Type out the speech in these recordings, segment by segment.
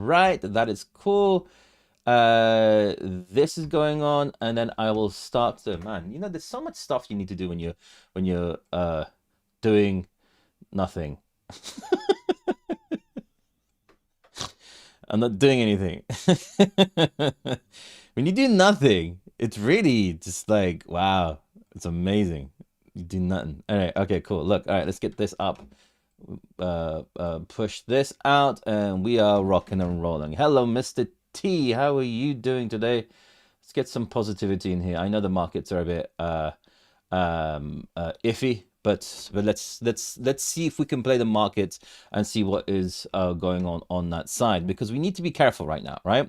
right. That is cool. This is going on, and then I will start to, man, there's so much stuff you need to do when you're doing nothing. I'm not doing anything. When you do nothing, it's really just like, wow, it's amazing. You do nothing. All right, okay, cool. Look, all right, let's get this up. Push this out, and we are rocking and rolling. Hello, Mr. T. How are you doing today? Let's get some positivity in here. I know the markets are a bit iffy, but let's see if we can play the markets and see what is going on that side, because we need to be careful right now, right?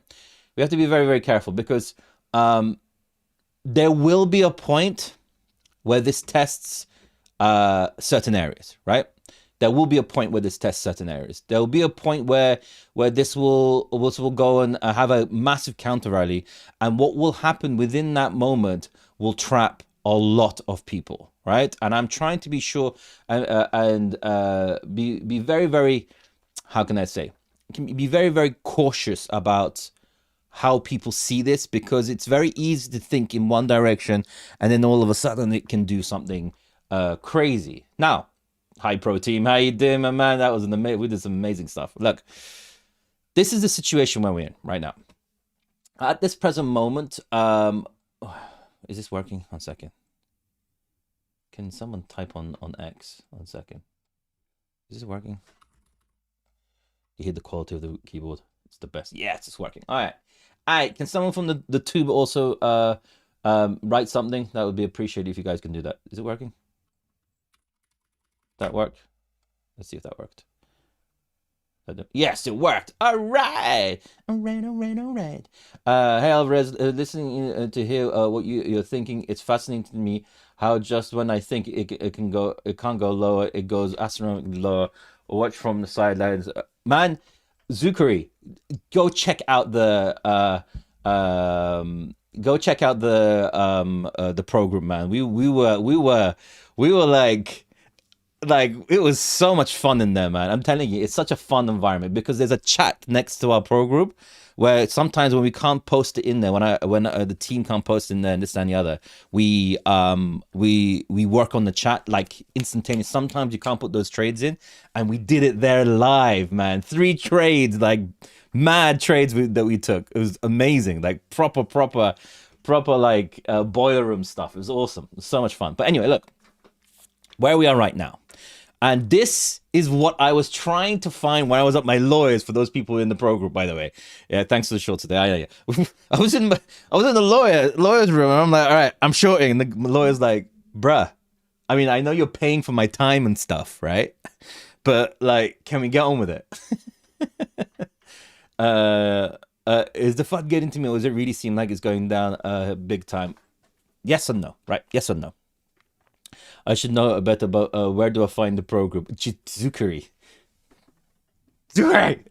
We have to be very, very careful, because there will be a point where this tests certain areas, right? There will be a point where this tests certain areas. There will be a point where this will go and have a massive counter rally, and what will happen within that moment will trap a lot of people, right? And I'm trying to be sure and be very, very, how can I say, be very, very cautious about how people see this, because it's very easy to think in one direction and then all of a sudden it can do something crazy. Now, hi Pro Team, how you doing, my man? That was we did some amazing stuff. Look, this is the situation where we're in right now. At this present moment, is this working? 1 second. Can someone type on X? 1 second. Is this working? You hear the quality of the keyboard? It's the best. Yes, it's working. All right. All right. Can someone from the tube also write something? That would be appreciated if you guys can do that. Is it working? That worked? Let's see if that worked. Yes, it worked. All right. All right, all right, all right. Hey, Alvarez, listening to hear what you're thinking, it's fascinating to me how just when I think it can't go lower, it goes astronomically lower. Watch from the sidelines. Man, Zuckery, go check out the program, man. We were like it was so much fun in there, man. I'm telling you, it's such a fun environment, because there's a chat next to our pro group where sometimes when we can't post it in there, when the team can't post in there and this and the other, we work on the chat like instantaneous. Sometimes you can't put those trades in, and we did it there live, man. 3 trades, like mad trades that we took. It was amazing, like proper like boiler room stuff. It was awesome. It was so much fun. But anyway, look where we are right now. And this is what I was trying to find when I was at my lawyers, for those people in the pro group, by the way. Yeah, thanks for the short today. I was in the lawyer's room, and I'm like, all right, I'm shorting. And the lawyer's like, bruh, I mean, I know you're paying for my time and stuff, right? But like, can we get on with it? Is the FUD getting to me, or does it really seem like it's going down big time? Yes and no, right? Yes and no. I should know a bit about where do I find the pro group? Zuckery. Zuckery!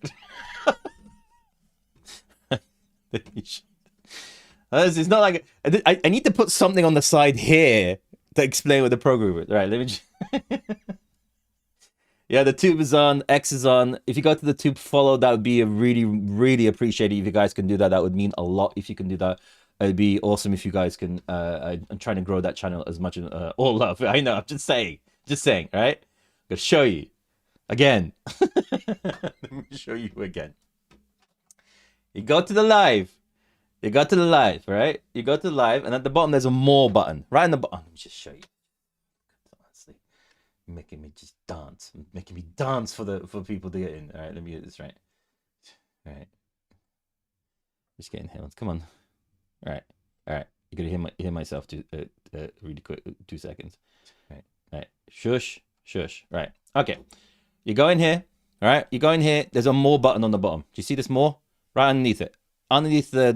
It's not like I need to put something on the side here to explain what the pro group is. All right, let me just... Yeah, the tube is on, X is on. If you go to the tube follow, that would be a really, really appreciated if you guys can do that. That would mean a lot if you can do that. It'd be awesome if you guys can. I'm trying to grow that channel as much as all love. I know. I'm just saying, right? I'm gonna show you again. Let me show you again. You go to the live. You go to the live, right? You go to the live, and at the bottom there's a more button. Right in the bottom. Let me just show you. Honestly, making me just dance, making me dance for people to get in. All right, let me get this right. All right, just getting here. Come on. All right. You're gonna hear myself too, really quick. 2 seconds. All right. Shush. Right. Okay. You go in here. All right. You go in here. There's a more button on the bottom. Do you see this more? Right underneath it. Underneath the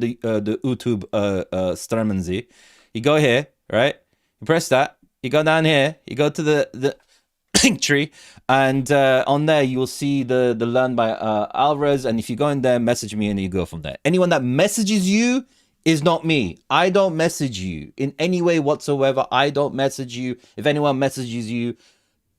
YouTube Stramenzi. You go here. Right. You press that. You go down here. You go to the link tree, and on there you will see the learn by Alvarez. And if you go in there, message me, and you go from there. Anyone that messages you is not me. I don't message you in any way whatsoever. I don't message you. If anyone messages you,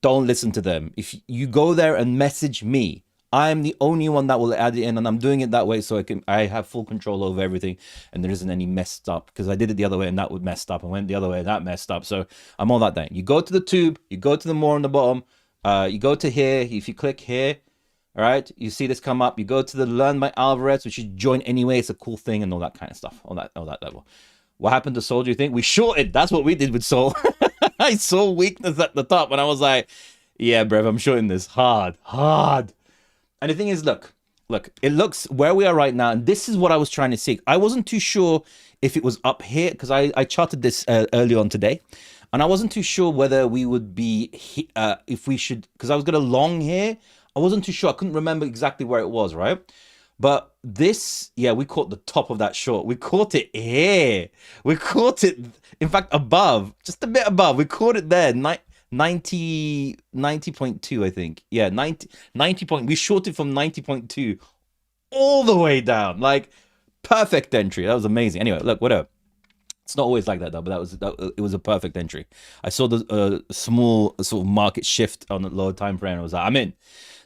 don't listen to them. If you go there and message me, I'm the only one that will add it in, and I'm doing it that way so I have full control over everything, and there isn't any messed up, because I did it the other way and that would messed up, and went the other way and that messed up. So I'm all that thing. You go to the tube, you go to the more on the bottom, you go to here. If you click here, all right, you see this come up. You go to the Learn by Alvarez, which is join anyway. It's a cool thing and all that kind of stuff. All that level. What happened to Soul? Do you think we shorted? That's what we did with Soul. I saw weakness at the top, and I was like, "Yeah, bruv, I'm shorting this hard." And the thing is, look, it looks where we are right now, and this is what I was trying to see. I wasn't too sure if it was up here, because I charted this early on today, and I wasn't too sure whether we would be, if we should, because I was going to long here. I wasn't too sure. I couldn't remember exactly where it was, right? But this, yeah, we caught the top of that short. We caught it here. We caught it, in fact, above, just a bit above. We caught it there, 90.2, I think. Yeah, 90 point. We shorted from 90.2 all the way down. Like, perfect entry. That was amazing. Anyway, look, whatever. It's not always like that though, but it was a perfect entry. I saw the small sort of market shift on the lower time frame. I was like, I'm in.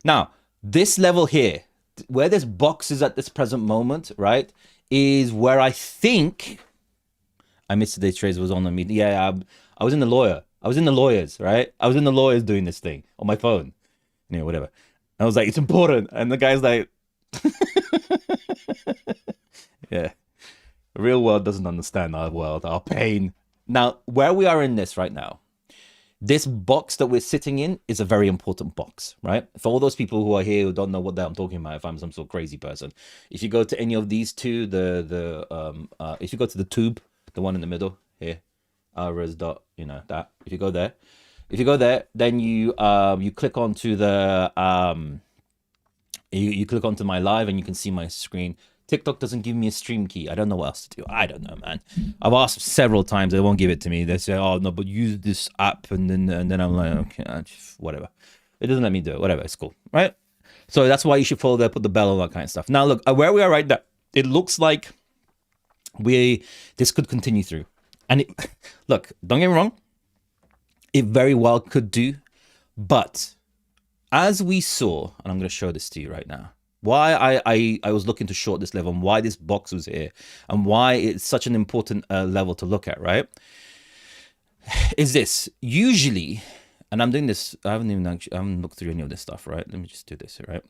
Now, this level here, where this box is at this present moment, right, is where I think I missed today's trades was on the meeting. Yeah, I was in the lawyer. I was in the lawyers, right? I was in the lawyers doing this thing on my phone. Yeah, whatever. And I was like, it's important. And the guy's like, yeah. The real world doesn't understand our world, our pain. Now, where we are in this right now, this box that we're sitting in is a very important box, right? For all those people who are here who don't know what I'm talking about, if I'm some sort of crazy person, if you go to any of these two, if you go to the tube, the one in the middle here, res dot, that. If you go there, then you click onto the you click onto my live, and you can see my screen. TikTok doesn't give me a stream key. I don't know what else to do. I don't know, man. I've asked several times. They won't give it to me. They say, "Oh no, but use this app," and then I'm like, okay, whatever. It doesn't let me do it. Whatever, it's cool, right? So that's why you should follow there, put the bell, all that kind of stuff. Now look, where we are right now, it looks like this could continue through. And look, don't get me wrong, it very well could do, but as we saw, and I'm going to show this to you right now, why I was looking to short this level, and why this box was here, and why it's such an important level to look at, right? Is this usually, and I'm doing this, I haven't looked through any of this stuff, right? Let me just do this, right?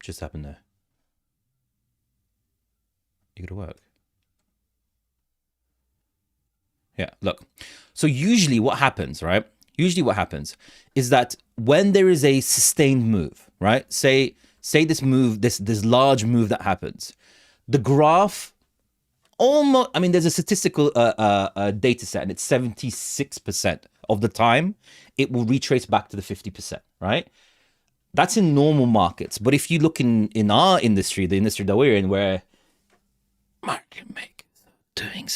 Just happened there. You gotta work. Yeah, look. So usually what happens, right? Usually what happens is that when there is a sustained move, right? Say this move, this large move that happens, the graph almost, I mean, there's a statistical data set, and it's 76% of the time it will retrace back to the 50%, right? That's in normal markets. But if you look in our industry, the industry that we're in, where market makers are doing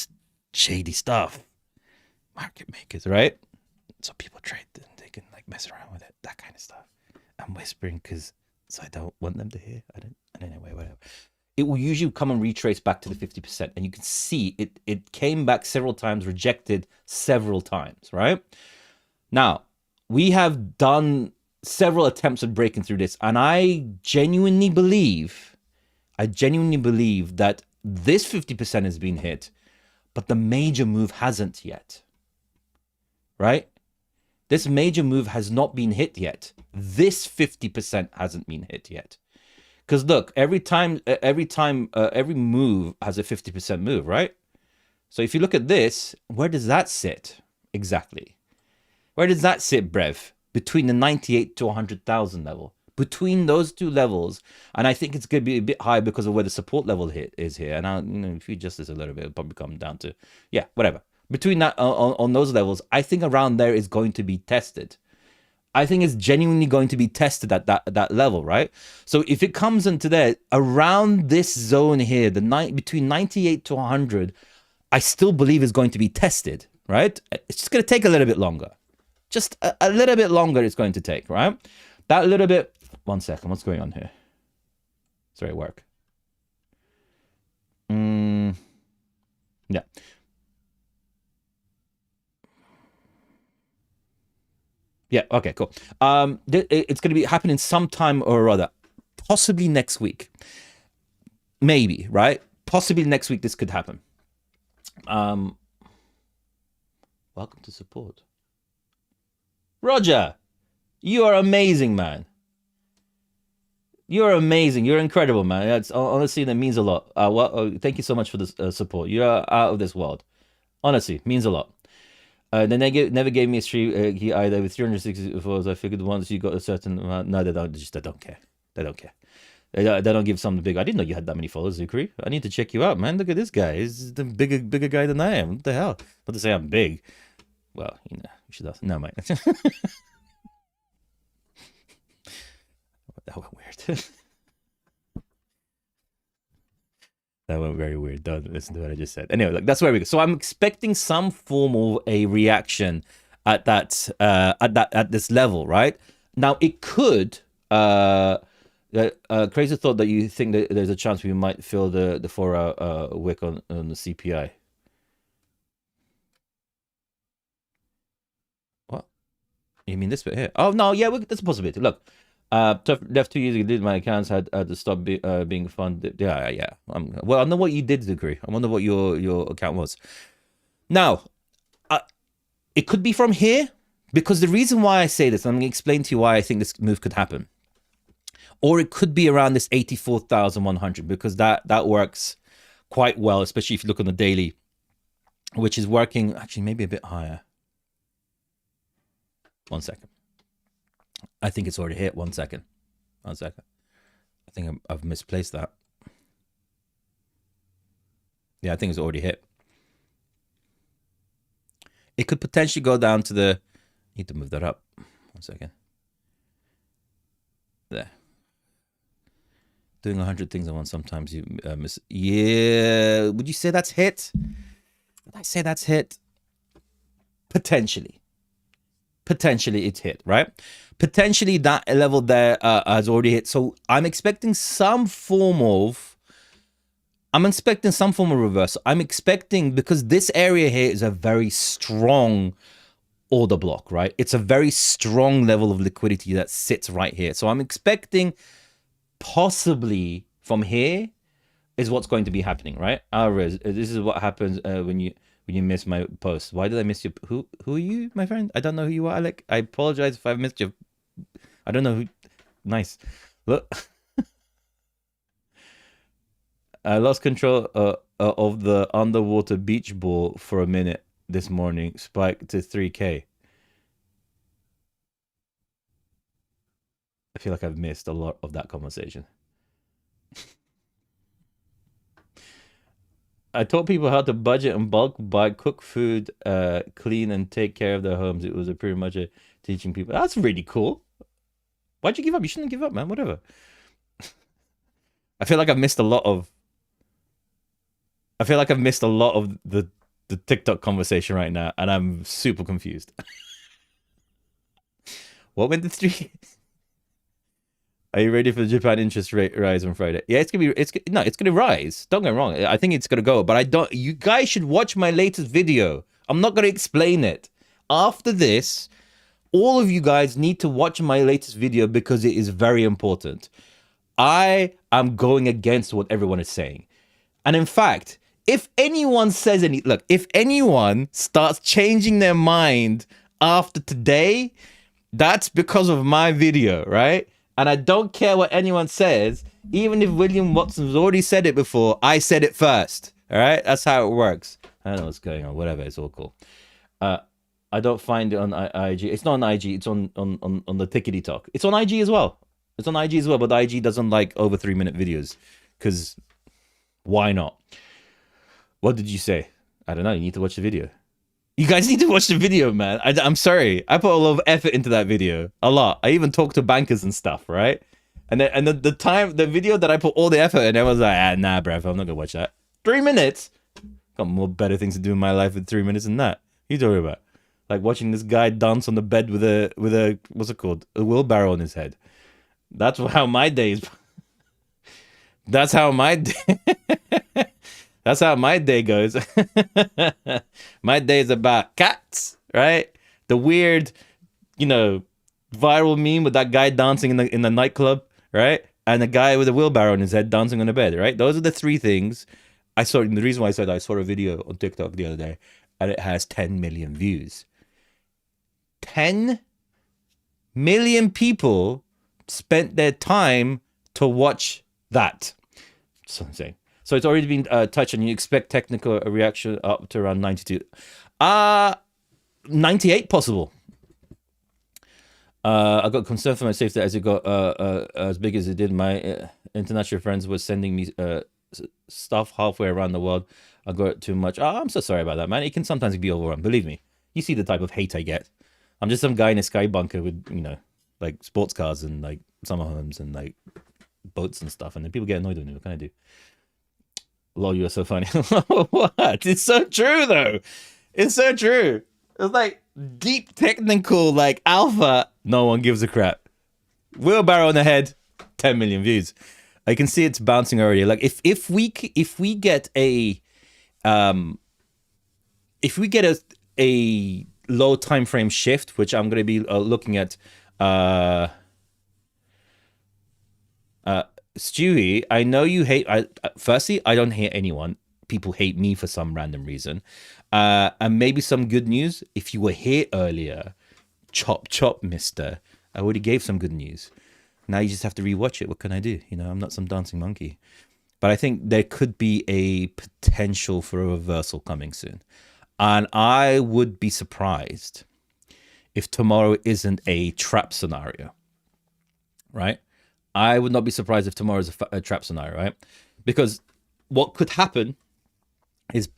shady stuff, market makers, right? So people trade and they can like mess around with it, that kind of stuff. I'm whispering because I don't want them to hear. I don't anyway, whatever. It will usually come and retrace back to the 50%, and you can see it came back several times, rejected several times, right? Now, we have done several attempts at breaking through this, and I genuinely believe that this 50% has been hit, but the major move hasn't yet, right? This major move has not been hit yet. This 50% hasn't been hit yet. Because look, every move has a 50% move, right? So if you look at this, where does that sit exactly? Where does that sit, Brev? Between the 98 to 100,000 level. Between those two levels, and I think it's going to be a bit high because of where the support level is here. And if you adjust this a little bit, it'll probably come down to, yeah, whatever. Between that, on those levels, I think around there is going to be tested. I think it's genuinely going to be tested at that level, right? So if it comes into there, around this zone here, between 98 to 100, I still believe is going to be tested, right? It's just going to take a little bit longer. Just a little bit longer it's going to take, right? That little bit, one second, what's going on here? Sorry, work. Yeah. Yeah. Okay. Cool. It's going to be happening sometime or other, possibly next week. Maybe, right? Possibly next week. This could happen. Welcome to support, Roger. You are amazing, man. You're amazing. You're incredible, man. That's honestly, that means a lot. Thank you so much for the support. You're out of this world. Honestly, means a lot. They never gave me a stream key either. With 360 followers, I figured once you got a certain amount, no, they don't care. They don't care. They don't give something big. I didn't know you had that many followers, Zukri. I need to check you out, man. Look at this guy. He's the bigger guy than I am. What the hell? Not to say I'm big. Well, you should ask. No, mate. That went weird. That went very weird. Don't listen to what I just said. Anyway, like that's where we go. So I'm expecting some form of a reaction at this level, right? Now it could. Crazy thought that you think that there's a chance we might feel the 4-hour wick on the CPI. What? You mean this bit here? Oh no, yeah, that's a possibility. Look. Left 2 years ago, my accounts had to stop being funded. Yeah. Well, I know what you did, Zukri. I wonder what your account was. Now, it could be from here, because the reason why I say this, I'm going to explain to you why I think this move could happen. Or it could be around this 84,100, because that works quite well, especially if you look on the daily, which is working actually maybe a bit higher. 1 second. I think it's already hit. 1 second. 1 second. I think I've misplaced that. Yeah, I think it's already hit. It could potentially go down to the... Need to move that up. 1 second. There. Doing 100 things at once, sometimes you miss... Yeah. Would you say that's hit? Would I say that's hit? Potentially. Potentially it's hit, right? Potentially that level there has already hit. So I'm expecting some form of reversal. I'm expecting, because this area here is a very strong order block, right? It's a very strong level of liquidity that sits right here. So I'm expecting possibly from here is what's going to be happening, right? This is what happens when you miss my post. Why did I miss you? Who are you, my friend? I don't know who you are, Alec. I apologize if I missed you. I don't know who. Nice. Look. I lost control of the underwater beach ball for a minute this morning. Spiked to 3K. I feel like I've missed a lot of that conversation. I taught people how to budget and bulk buy, cook food, clean, and take care of their homes. It was pretty much a teaching people. That's really cool. Why'd you give up? You shouldn't give up, man. Whatever. I feel like I've missed a lot of the TikTok conversation right now, and I'm super confused. What went to 3? Are you ready for the Japan interest rate rise on Friday? Yeah, it's gonna rise. Don't get me wrong. I think it's gonna go, but you guys should watch my latest video. I'm not gonna explain it. After this, all of you guys need to watch my latest video because it is very important. I am going against what everyone is saying. And in fact, if anyone says if anyone starts changing their mind after today, that's because of my video, right? And I don't care what anyone says. Even if William Watson's already said it before, I said it first. All right? That's how it works. I don't know what's going on. Whatever. It's all cool. I don't find it on IG. It's not on IG. It's on the Tickety Talk. It's on IG as well. It's on IG as well, but IG doesn't like over 3-minute videos. Because why not? What did you say? I don't know. You need to watch the video. You guys need to watch the video, man. I'm sorry. I put a lot of effort into that video. A lot. I even talked to bankers and stuff, right? And the video that I put all the effort in, I was like, nah, bruv, I'm not gonna watch that. 3 minutes? Got more better things to do in my life with 3 minutes than that. What are you talking about? Like watching this guy dance on the bed with a what's it called? A wheelbarrow on his head. That's how my day is. That's how my day. That's how my day goes. My day is about cats, right? The weird viral meme with that guy dancing in the nightclub, right? And the guy with a wheelbarrow on his head dancing on a bed, right? Those are the three things I saw. The reason why I said I saw a video on TikTok the other day, and it has 10 million views. 10 million people spent their time to watch that. That's what I'm saying. So it's already been touched, and you expect technical reaction up to around 92. 98 possible. I got concerned for my safety as it got as big as it did. My international friends were sending me stuff halfway around the world. I got too much. Oh, I'm so sorry about that, man. It can sometimes be overrun. Believe me. You see the type of hate I get. I'm just some guy in a sky bunker with, like sports cars and like summer homes and like boats and stuff. And then people get annoyed with me. What can I do? Lol, you are so funny. What? It's so true, though. It's so true. It's like deep technical, like alpha. No one gives a crap. Wheelbarrow on the head, 10 million views. I can see it's bouncing already. Like if we get a low time frame shift, which I'm going to be looking at. Stewie, I know you hate. Firstly, I don't hate anyone. People hate me for some random reason. And maybe some good news. If you were here earlier, chop chop, mister. I already gave some good news. Now you just have to rewatch it. What can I do? I'm not some dancing monkey. But I think there could be a potential for a reversal coming soon. And I would be surprised if tomorrow isn't a trap scenario. Right? I would not be surprised if tomorrow is a trap scenario, right? Because what could happen is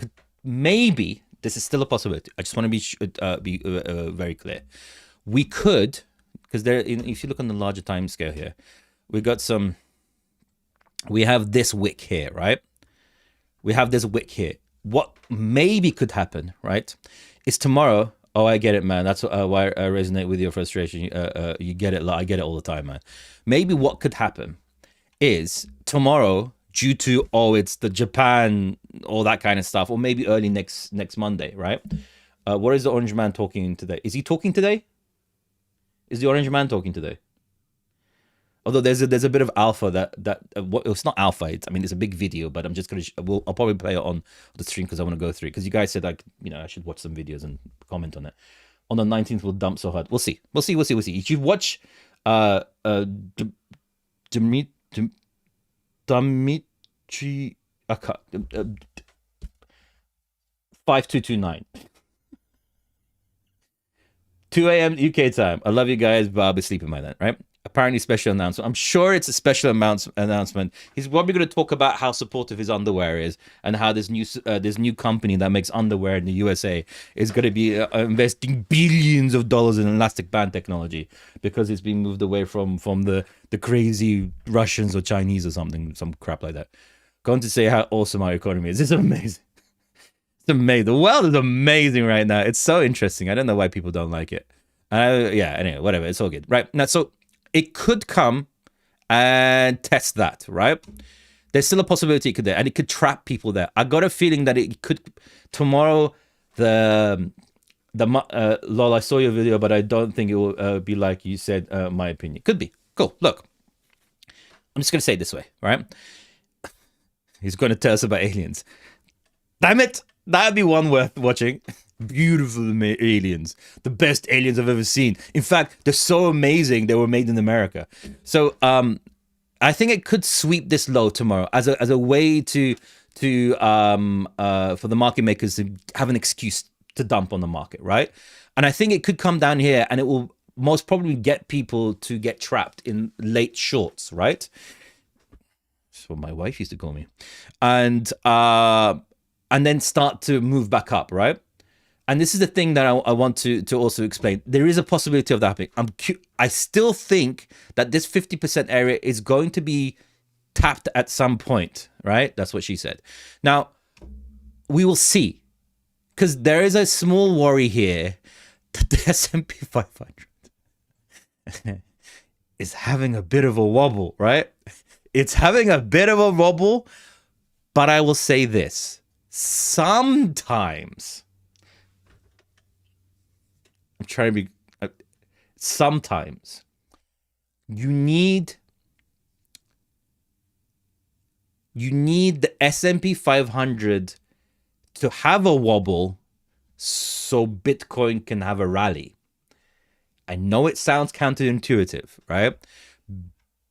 maybe, this is still a possibility. I just want to be very clear. We could, because if you look on the larger time scale here, we have this wick here, right? We have this wick here. What maybe could happen, right, is tomorrow. Oh, I get it, man. That's why I resonate with your frustration. You get it. I get it all the time, man. Maybe what could happen is tomorrow, due to it's the Japan, all that kind of stuff, or maybe early next Monday, right? What is the Orange Man talking today? Is he talking today? Is the Orange Man talking today? Although there's a bit of alpha that it's not alpha. It's a big video, but I'm just I'll probably play it on the stream because I want to go through it. Because you guys said I should watch some videos and comment on it. On the 19th, we'll dump so hard. We'll see. You should watch Dimitri 5229. 2 a.m. UK time. I love you guys, but I'll be sleeping by then, right? Apparently special announcement. I'm sure it's a special announcement. He's probably going to talk about how supportive his underwear is and how this new company that makes underwear in the USA is going to be investing billions of dollars in elastic band technology because it's being moved away from the crazy Russians or Chinese or something, some crap like that. Going to say how awesome our economy is. It's amazing. It's amazing. The world is amazing right now. It's so interesting. I don't know why people don't like it. Anyway, whatever. It's all good. Right. Now, so it could come and test that, right? There's still a possibility it could there, and it could trap people there. I got a feeling that it could tomorrow. Lol, I saw your video, but I don't think it will be like you said. My opinion could be cool. Look, I'm just gonna say it this way, right? He's going to tell us about aliens. Damn it, that'd be one worth watching. Beautiful aliens, the best aliens I've ever seen. In fact, they're so amazing they were made in America. So I think it could sweep this low tomorrow as a way to for the market makers to have an excuse to dump on the market, right? And I think it could come down here and it will most probably get people to get trapped in late shorts, right? That's what my wife used to call me. And then start to move back up, right? And this is the thing that I want to also explain. There is a possibility of that happening. I still think that this 50% area is going to be tapped at some point, right? That's what she said. Now, we will see. Because there is a small worry here that the S&P 500 is having a bit of a wobble, right? It's having a bit of a wobble, but I will say this. Sometimes... I'm trying to be... sometimes you need the S&P 500 to have a wobble so Bitcoin can have a rally. I know it sounds counterintuitive, right?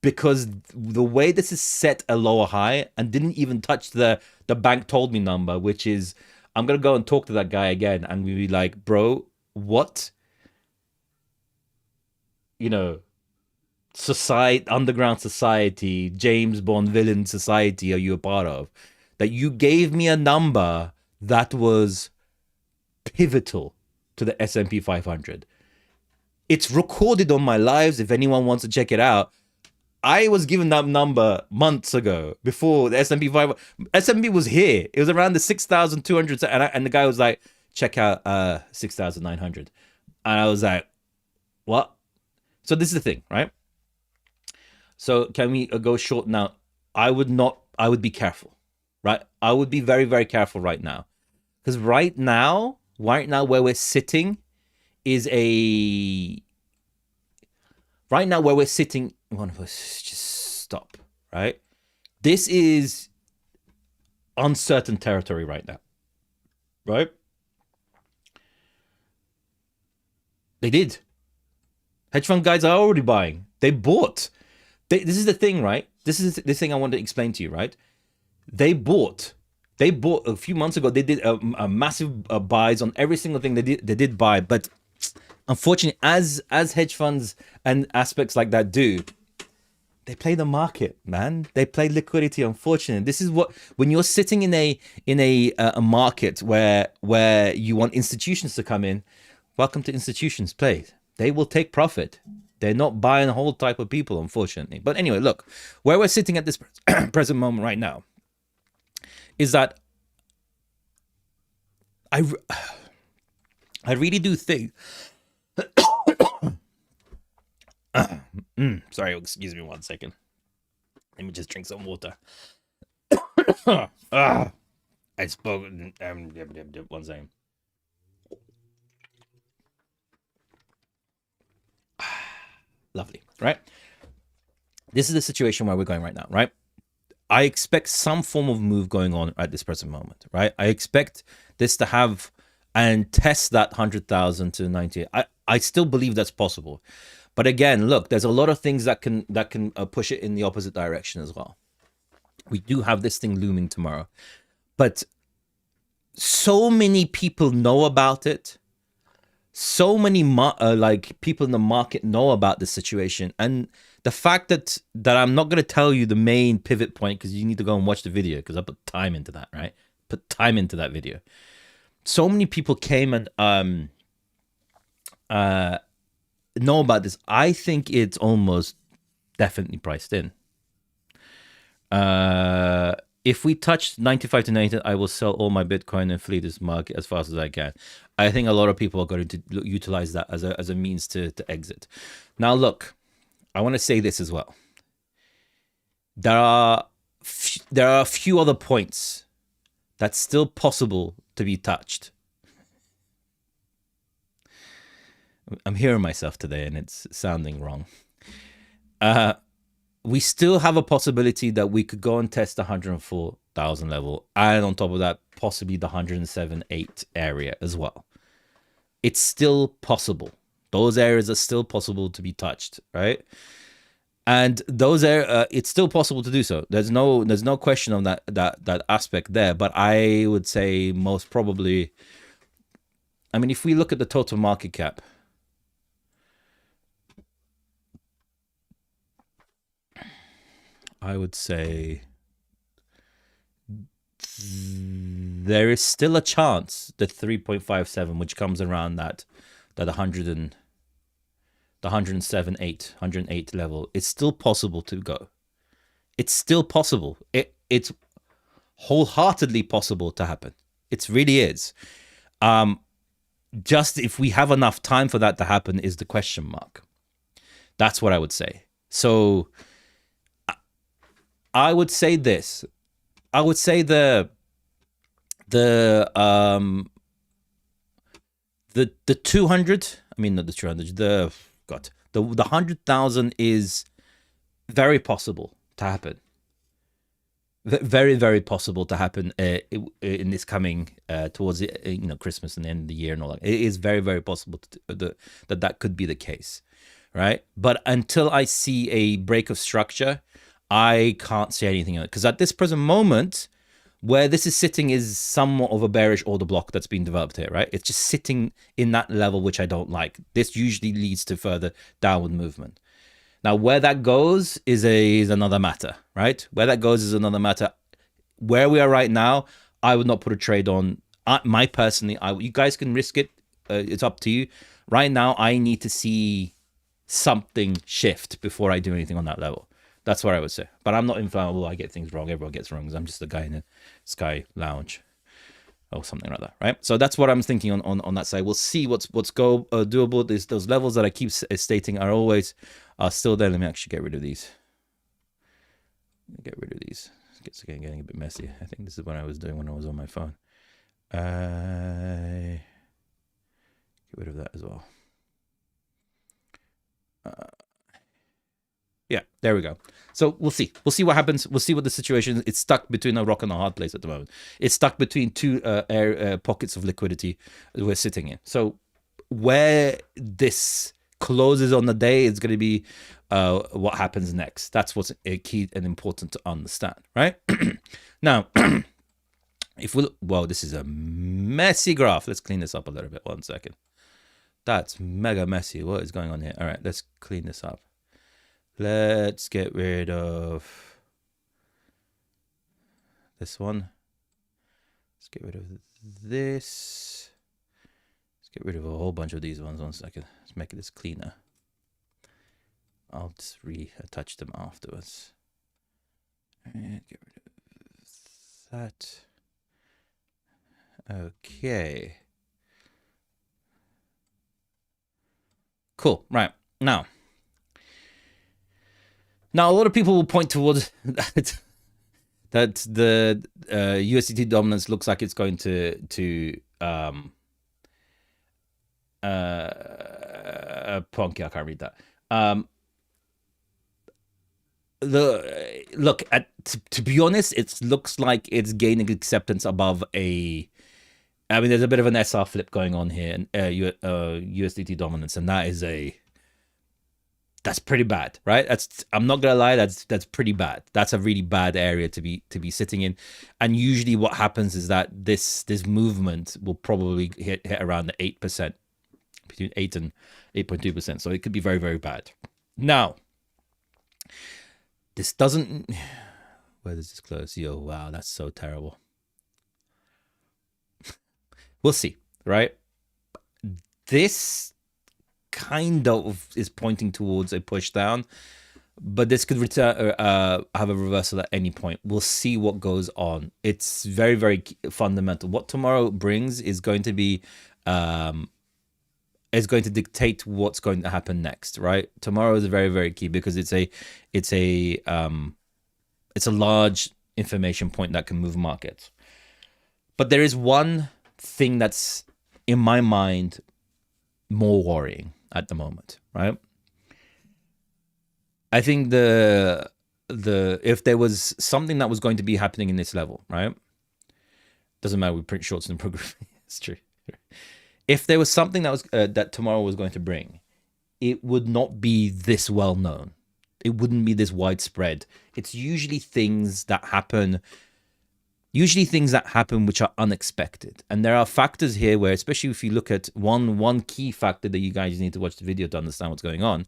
Because the way this is set a lower high and didn't even touch the bank told me number, which is, I'm going to go and talk to that guy again and we'll be like, bro, what, you know, underground society, James Bond villain society are you a part of? That you gave me a number that was pivotal to the S&P 500. It's recorded on my lives if anyone wants to check it out. I was given that number months ago before the S&P 500. S&P was here. It was around the 6,200 and the guy was like, check out 6,900. And I was like, what? So this is the thing, right? So can we go short now? I would be careful, right? I would be very, very careful right now. Because right now where we're sitting is right now where we're sitting, one of us just stop, right? This is uncertain territory right now, right? They did. Hedge fund guys are already buying. They bought. This is the thing, right? This is the thing I want to explain to you, right? They bought a few months ago. They did a massive buys on every single thing they did buy, but unfortunately, as hedge funds and aspects like that do, they play the market, man. They play liquidity. Unfortunately, this is what, when you're sitting in a market where you want institutions to come in. Welcome to institutions play. They will take profit. They're not buying a whole type of people, unfortunately. But anyway, look, where we're sitting at this present moment right now is that I really do think. Sorry, excuse me 1 second. Let me just drink some water. I spoke. 1 second. Lovely, right? This is the situation where we're going right now, right? I expect some form of move going on at this present moment, right? I expect this to have and test that 100,000 to 90. I still believe that's possible. But again, look, there's a lot of things that can push it in the opposite direction as well. We do have this thing looming tomorrow. But so many people know about it. So many people in the market know about this situation, and the fact that I'm not going to tell you the main pivot point, because you need to go and watch the video, because I put time into that, right? Put time into that video. So many people came and know about this. I think it's almost definitely priced in. If we touch 95 to 90, I will sell all my Bitcoin and flee this market as fast as I can. I think a lot of people are going to utilize that as a means to exit. Now, look, I want to say this as well. There are a few other points that's still possible to be touched. I'm hearing myself today and it's sounding wrong. We still have a possibility that we could go and test the 104,000 level, and on top of that, possibly the 107.8 area as well. It's still possible. Those areas are still possible to be touched, right? And those it's still possible to do so. There's no question on that aspect there. But I would say most probably, I mean, if we look at the total market cap, I would say there is still a chance that 3.57, which comes around that 107.8, 108 level, it's still possible to go. It's still possible. It's wholeheartedly possible to happen. It really is. Just if we have enough time for that to happen is the question mark. That's what I would say. So I would say this. I would say the 200, I mean, not the 200, the God, the 100,000 is very possible to happen. Very, very possible to happen in this coming towards Christmas and the end of the year and all that. It is very, very possible that could be the case, right? But until I see a break of structure, I can't say anything on it, because at this present moment, where this is sitting is somewhat of a bearish order block that's been developed here, right? It's just sitting in that level, which I don't like. This usually leads to further downward movement. Now, where that goes is another matter, right? Where that goes is another matter. Where we are right now, I would not put a trade on. You guys can risk it. It's up to you. Right now, I need to see something shift before I do anything on that level. That's what I would say. But I'm not infallible. I get things wrong. Everyone gets wrong. I'm just a guy in a Sky Lounge or something like that, right? So that's what I'm thinking on that side. We'll see what's doable. Those levels that I keep stating are still there. Let me actually get rid of these. It's getting a bit messy. I think this is what I was doing when I was on my phone. Get rid of that as well. Yeah, there we go. So we'll see. We'll see what happens. We'll see what the situation is. It's stuck between a rock and a hard place at the moment. It's stuck between two pockets of liquidity we're sitting in. So where this closes on the day is going to be what happens next. That's what's key and important to understand, right? Now, this is a messy graph. Let's clean this up a little bit. 1 second. That's mega messy. What is going on here? All right, let's clean this up. Let's get rid of this one. Let's get rid of this. Let's get rid of a whole bunch of these ones. 1 second. Let's make this cleaner. I'll just reattach them afterwards. And get rid of that. Okay. Cool. Right. Now, a lot of people will point towards that the USDT dominance looks like it's going to Ponky, I can't read that. To be honest, it looks like it's gaining acceptance above there's a bit of an SR flip going on here, and USDT dominance, and that's pretty bad, right? I'm not gonna lie, that's pretty bad. That's a really bad area to be sitting in. And usually what happens is that this movement will probably hit around the 8%, between 8 and 8.2%. So it could be very, very bad. Now, this doesn't, where does this close? Yo, wow, that's so terrible. We'll see, right? This kind of is pointing towards a push down, but this could return have a reversal at any point. We'll see what goes on. It's very, very fundamental. What tomorrow brings is going to be dictate what's going to happen next, right? Tomorrow is very, very key, because it's a large information point that can move markets. But there is one thing that's in my mind more worrying at the moment, right? I think if there was something that was going to be happening in this level, right? Doesn't matter, we print shorts in program. It's true. If there was something that was that tomorrow was going to bring, it would not be this well known. It wouldn't be this widespread. It's usually things that happen which are unexpected. And there are factors here where, especially if you look at one key factor that you guys need to watch the video to understand what's going on,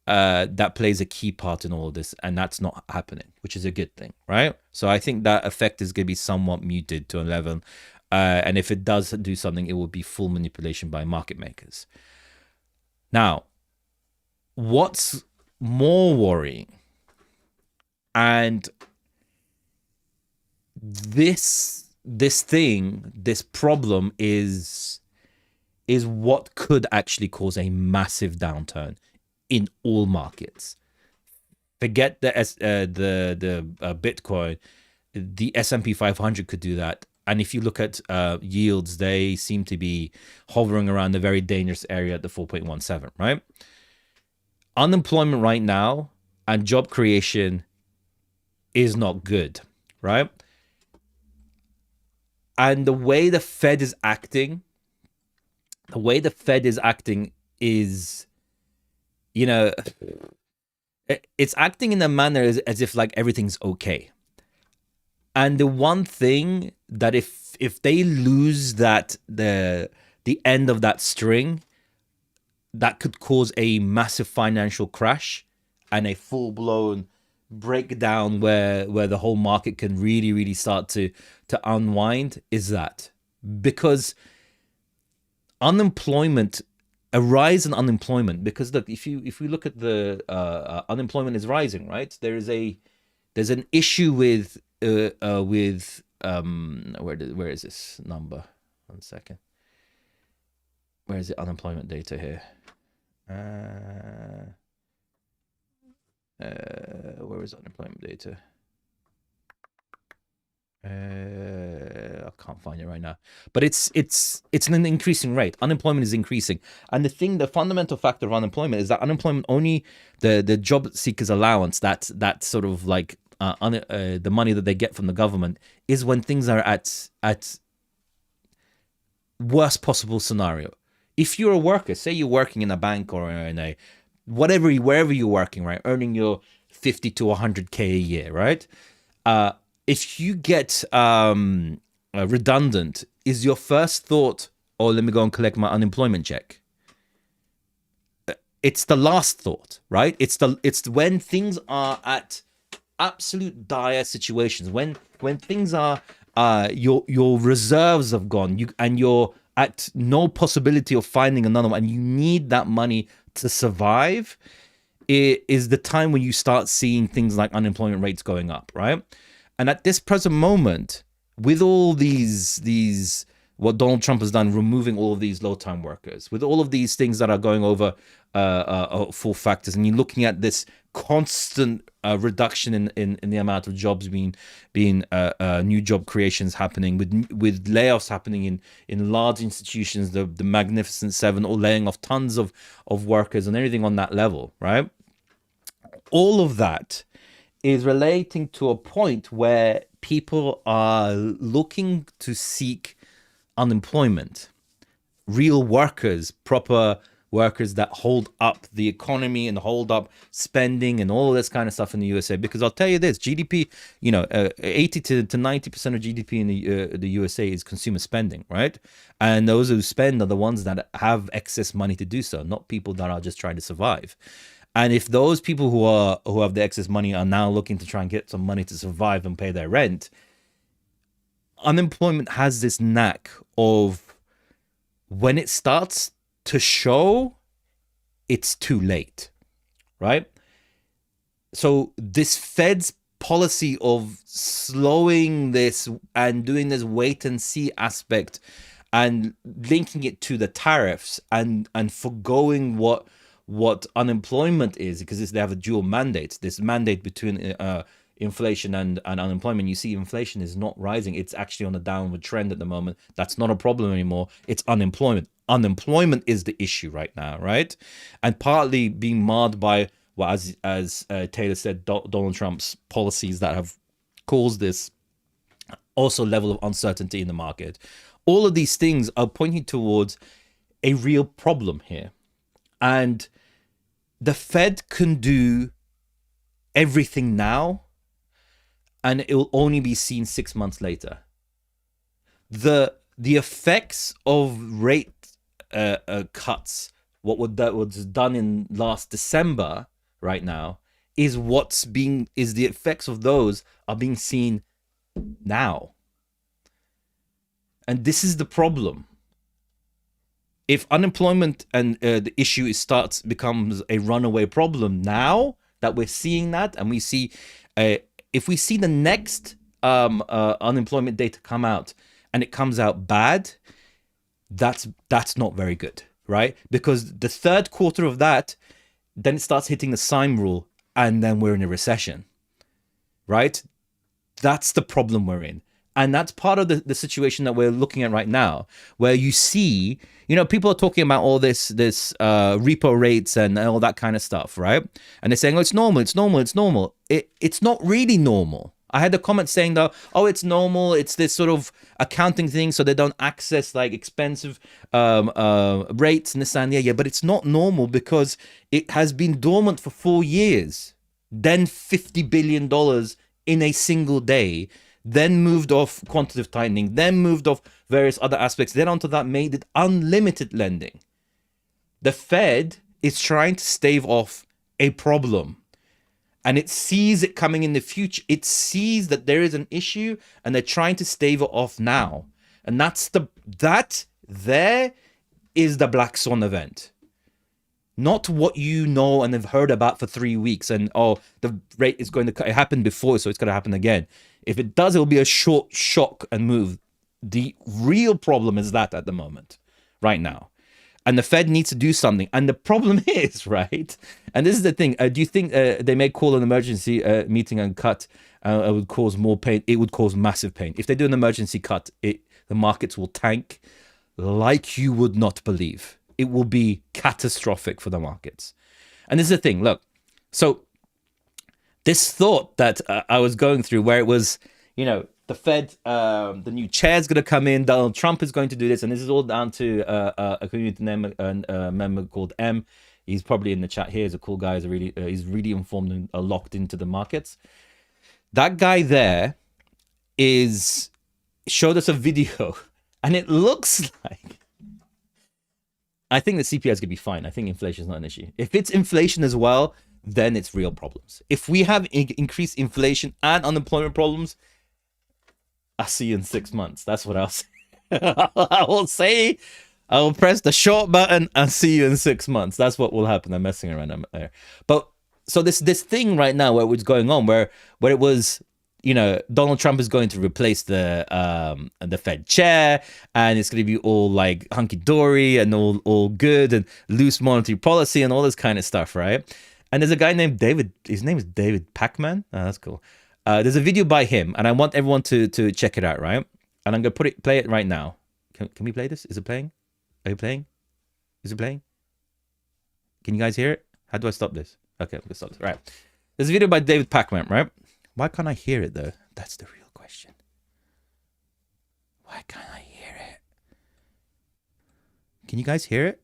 that plays a key part in all of this, and that's not happening, which is a good thing, right? So I think that effect is going to be somewhat muted to 11. And if it does do something, it will be full manipulation by market makers. Now, what's more worrying, and this problem is what could actually cause a massive downturn in all markets. Forget the Bitcoin, the S&P 500 could do that. And if you look at yields, they seem to be hovering around the very dangerous area at the 4.17, right? unemployment right now and job creation is not good, right? And the way the Fed is acting, is, you know, it's acting in a manner as if like everything's okay. And the one thing that if they lose that the end of that string, that could cause a massive financial crash and a full blown breakdown where the whole market can really start to unwind, is that because unemployment, a rise in unemployment, because look, if we look at the unemployment is rising, right? There's an issue with where is this number? 1 second. Where is the unemployment data here? Where is unemployment data? I can't find it right now, but it's an increasing rate. Unemployment is increasing, and the fundamental factor of unemployment is that unemployment only the job seekers allowance, that sort of like the money that they get from the government, is when things are at worst possible scenario. If you're a worker, say you're working in a bank or in a wherever you're working, right, earning your 50 to 100K a year, right? If you get redundant, is your first thought, oh, let me go and collect my unemployment check? It's the last thought, right? It's when things are at absolute dire situations, when things are your reserves have gone, and you're at no possibility of finding another one, and you need that money to survive. It is the time when you start seeing things like unemployment rates going up, right? And at this present moment, with all these what Donald Trump has done, removing all of these low-time workers, with all of these things that are going over full factors, and you're looking at this constant reduction in the amount of jobs being new job creations happening, with layoffs happening in large institutions, the Magnificent Seven, or laying off tons of workers and everything on that level, right? All of that is relating to a point where people are looking to seek unemployment, real workers, proper workers that hold up the economy and hold up spending and all this kind of stuff in the USA. Because I'll tell you this, GDP, 80 to 90% of GDP in the USA is consumer spending, right? And those who spend are the ones that have excess money to do so, not people that are just trying to survive. And if those people who have the excess money are now looking to try and get some money to survive and pay their rent, unemployment has this knack of, when it starts to show, it's too late, right? So this Fed's policy of slowing this and doing this wait and see aspect and linking it to the tariffs and forgoing what unemployment is, because they have a dual mandate, this mandate between inflation and unemployment. You see inflation is not rising. It's actually on a downward trend at the moment. That's not a problem anymore. It's unemployment. Unemployment is the issue right now, right? And partly being marred by, well, as Taylor said, Donald Trump's policies that have caused this also level of uncertainty in the market. All of these things are pointing towards a real problem here. And the Fed can do everything now, and it will only be seen 6 months later. The effects of rate cuts, that was done in last December, right now, is the effects of those are being seen now. And this is the problem. If unemployment and the issue becomes a runaway problem now that we're seeing that, and we see, if we see the next unemployment data come out and it comes out bad, that's not very good, right? Because the third quarter of that, then it starts hitting the sine rule, and then we're in a recession, right? That's the problem we're in. And that's part of the situation that we're looking at right now, where you see, people are talking about all this repo rates and all that kind of stuff, right? And they're saying, oh, it's normal, it's normal, it's normal. It's not really normal. I had a comment saying though, oh, it's normal. It's this sort of accounting thing, so they don't access like expensive rates and this and yeah. But it's not normal because it has been dormant for 4 years, then $50 billion in a single day, then moved off quantitative tightening, then moved off various other aspects, then onto that made it unlimited lending. The Fed is trying to stave off a problem. And it sees it coming in the future. It sees that there is an issue and they're trying to stave it off now. And that there is the black swan event. Not what you know and have heard about for 3 weeks and, oh, the rate is going to, it happened before, so it's going to happen again. If it does, it'll be a short shock and move. The real problem is that at the moment, right now. And the Fed needs to do something. And the problem is, right? And this is the thing. Do you think they may call an emergency meeting and cut? It would cause more pain. It would cause massive pain. If they do an emergency cut, the markets will tank like you would not believe. It will be catastrophic for the markets. And this is the thing. Look, so this thought that I was going through where it was, the Fed, the new chair is going to come in. Donald Trump is going to do this, and this is all down to a community member called M. He's probably in the chat here. He's a cool guy. He's really informed and locked into the markets. That guy there showed us a video, and it looks like, I think the CPI is going to be fine. I think inflation is not an issue. If it's inflation as well, then it's real problems. If we have increased inflation and unemployment problems, I'll see you in 6 months. That's what I'll say. I will say, I will press the short button and see you in 6 months. That's what will happen. I'm messing around there. But so this thing right now where it's going on, where it was, Donald Trump is going to replace the Fed chair, and it's going to be all like hunky dory and all good and loose monetary policy and all this kind of stuff, right? And there's a guy named David. His name is David Pakman. Oh, that's cool. There's a video by him, and I want everyone to check it out, right? And I'm gonna play it right now. Can we play this? Is it playing? Are you playing? Is it playing? Can you guys hear it? How do I stop this? Okay, I'm gonna stop this. Right. There's a video by David Pakman, right? Why can't I hear it though? That's the real question. Why can't I hear it? Can you guys hear it?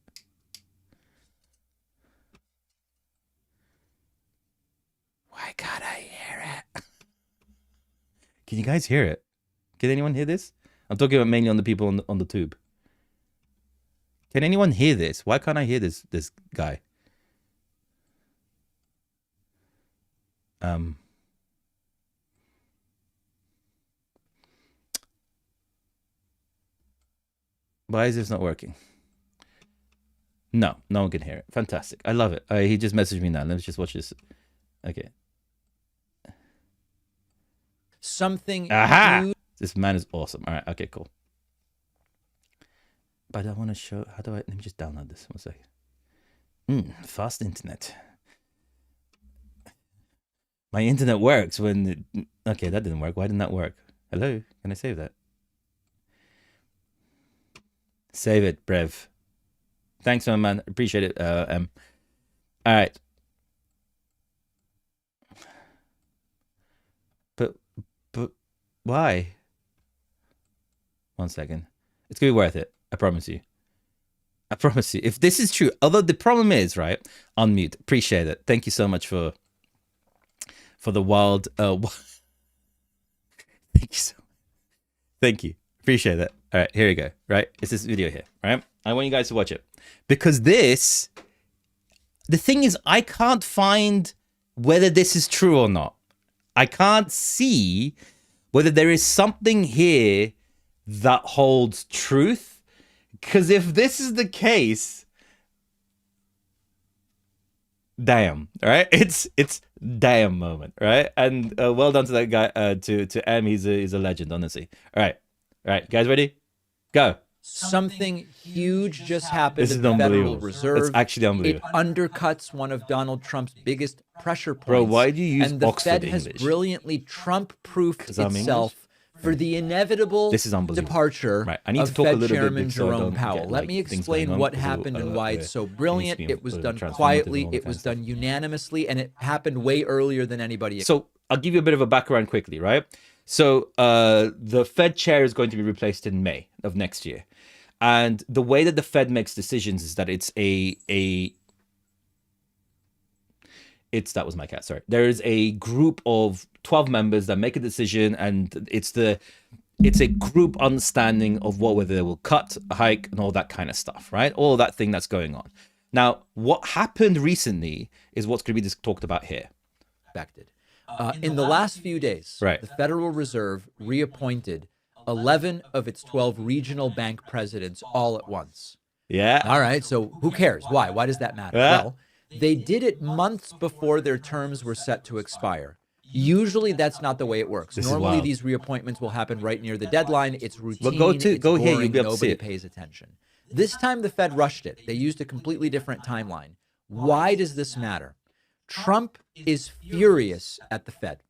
Why can't I hear it? Can you guys hear it? Can anyone hear this? I'm talking about mainly on the people on the tube. Can anyone hear this? Why can't I hear this guy? Why is this not working? No one can hear it. Fantastic. I love it. He just messaged me now. Let's just watch this. Okay. Something. Aha! This man is awesome. All right. Okay, cool. But I want to show. How do I? Let me just download this. 1 second. Fast internet. My internet works when. Okay, that didn't work. Why didn't that work? Hello? Can I save that? Save it, Brev. Thanks, my man. Appreciate it. All right. But why? 1 second. It's gonna be worth it. I promise you. I promise you. If this is true, although the problem is, right? Unmute. Appreciate it. Thank you so much for the wild. Thank you so much. Thank you. Appreciate it. All right, here we go. Right, it's this video here. Right, I want you guys to watch it because the thing is, I can't find whether this is true or not. I can't see whether there is something here that holds truth. Because if this is the case, damn, right? It's damn moment, right? And well done to that guy, to M. He's a legend, honestly. All right, guys, ready? Go. Something huge just happened This at is the Federal unbelievable. Reserve. It's actually unbelievable. It undercuts one of Donald Trump's biggest pressure points. Bro, why do you use And the Oxford Fed has English? brilliantly Trump-proofed 'Cause I'm itself for the inevitable This is unbelievable. departure Right. I need of to talk a Fed little bit Chairman because so I Jerome don't Powell. get, Let like, me things explain going on what because happened and why it's so it needs brilliant. to be It was done transformative quietly. and all It that was kind of done unanimously, and it happened way earlier than anybody. So I'll give you a bit of a background quickly, right? So the Fed chair is going to be replaced in May of next year. And the way that the Fed makes decisions is that that was my cat, sorry. There is a group of 12 members that make a decision, and it's a group understanding of whether they will cut, hike, and all that kind of stuff, right? All that thing that's going on. Now, what happened recently is what's going to be talked about here. Expected. In the last few days, Right. the Federal Reserve reappointed 11 of its 12 regional bank presidents all at once. Yeah. All right, so who cares? Why? Why does that matter? Yeah. Well, they did it months before their terms were set to expire. Usually, that's not the way it works. This is Normally, wild. these reappointment will happen right near the deadline. It's routine. Well, go it's here, boring, you'll be able to see nobody it. pays attention. This time, the Fed rushed it. They used a completely different timeline. Why does this matter? Trump is furious at the Fed.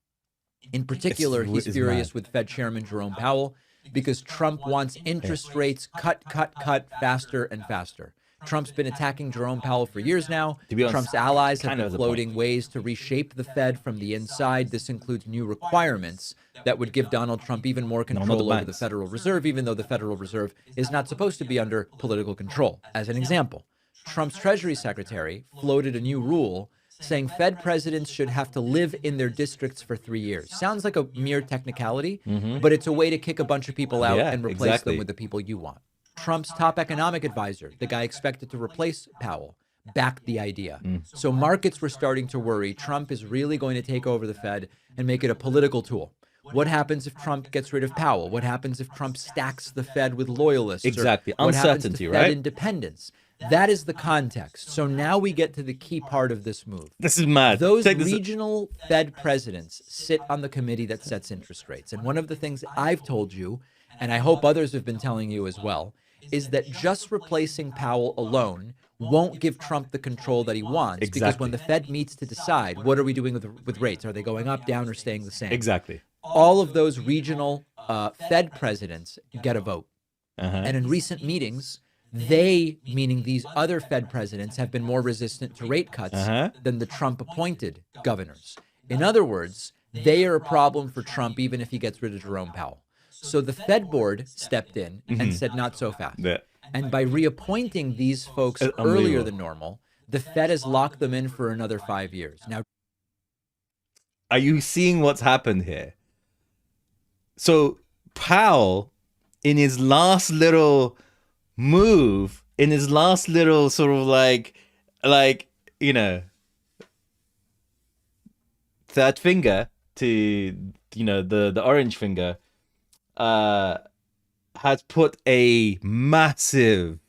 In particular, he's it's furious mad. with Fed Chairman Jerome Powell because Trump wants interest rates cut faster and faster. Trump's been attacking Jerome Powell for years now. To be honest, Trump's allies have kind of been the point. floating ways to reshape the Fed from the inside. This includes new requirements that would give Donald Trump even more control over the banks. Federal Reserve, even though the Federal Reserve is not supposed to be under political control. As an example, Trump's Treasury Secretary floated a new rule saying Fed presidents should have to live in their districts for 3 years. Sounds like a mere technicality, but it's a way to kick a bunch of people out Yeah, and replace exactly. them with the people you want. Trump's top economic advisor, the guy expected to replace Powell, backed the idea. So markets were starting to worry Trump is really going to take over the Fed and make it a political tool. What happens if Trump gets rid of Powell? What happens if Trump stacks the Fed with loyalists? Or Exactly. what happens to Uncertainty, Fed right? independence? That is the context. So now we get to the key part of this move. This is mad. Those Check this out. regional Fed presidents sit on the committee that sets interest rates. And one of the things I've told you, and I hope others have been telling you as well, is that just replacing Powell alone won't give Trump the control that he wants. Because Exactly. when the Fed meets to decide, what are we doing with rates? Are they going up, down, or staying the same? Exactly. All of those regional Fed presidents get a vote. Uh-huh. And in recent meetings, they, meaning these other Fed presidents, have been more resistant to rate cuts than the Trump-appointed governors. In other words, they are a problem for Trump even if he gets rid of Jerome Powell. So the Fed board stepped in and said, not so fast. Yeah. And by reappointing these folks It's earlier unbelievable. than normal, the Fed has locked them in for another 5 years. Now, Are you seeing what's happened here? So Powell, in his last little move, in his last little sort of like you know, third finger to the orange finger, has put a massive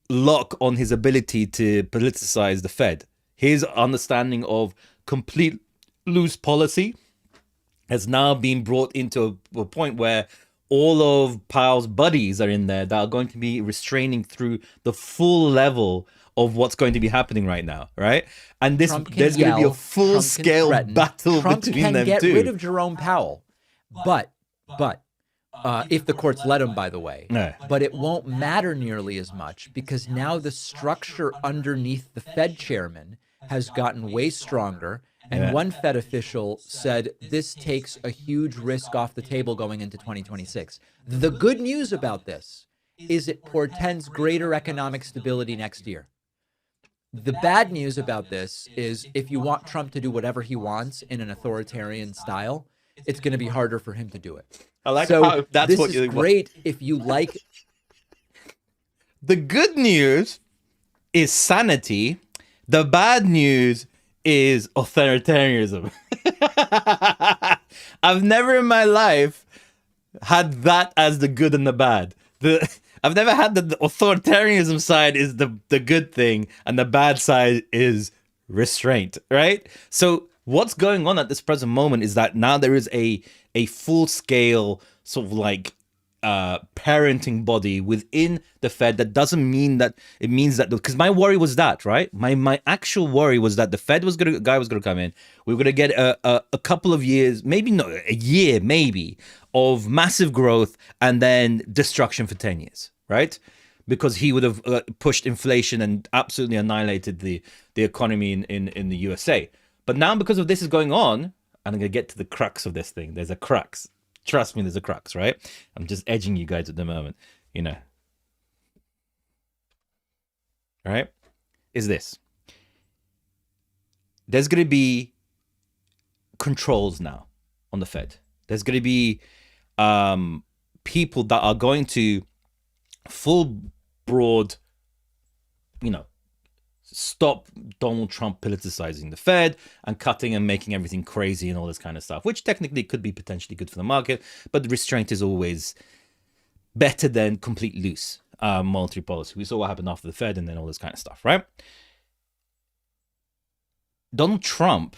lock on his ability to politicize the Fed. His understanding of complete loose policy has now been brought into a point where all of Powell's buddies are in there that are going to be restraining through the full level of what's going to be happening right now, right? And there's going to be a Trump can full-scale threaten. battle Trump between can them get two. rid of Jerome Powell, but if the courts let him, by the way. Yeah. But it won't matter nearly as much because now the structure underneath the Fed chairman has gotten way stronger. And Yeah. one Fed official said this takes a huge risk off the table going into 2026. The good news about this is it portends greater economic stability next year. The bad news about this is if you want Trump to do whatever he wants in an authoritarian style, it's going to be harder for him to do it. I like So how that's this what is you great if you like. The good news is sanity. The bad news is authoritarianism. I've never in my life had that as the good and the bad. I've never had the authoritarianism side is the good thing and the bad side is restraint, right? So what's going on at this present moment is that now there is a full scale sort of like parenting body within the Fed. That doesn't mean that it means that, because my worry was that, right? My actual worry was that the Fed was gonna come in. We were gonna get a couple of years, maybe not a year, maybe, of massive growth and then destruction for 10 years, right? Because he would have pushed inflation and absolutely annihilated the economy in the USA. But now, because of this is going on, and I'm gonna get to the crux of this thing. There's a crux. Trust me, there's a crux, right? I'm just edging you guys at the moment, you know. All right? Is this. There's going to be controls now on the Fed. There's going to be people that are going to full broad, you know, stop Donald Trump politicizing the Fed and cutting and making everything crazy and all this kind of stuff, which technically could be potentially good for the market, but restraint is always better than complete loose monetary policy. We saw what happened after the Fed and then all this kind of stuff, right? Donald Trump,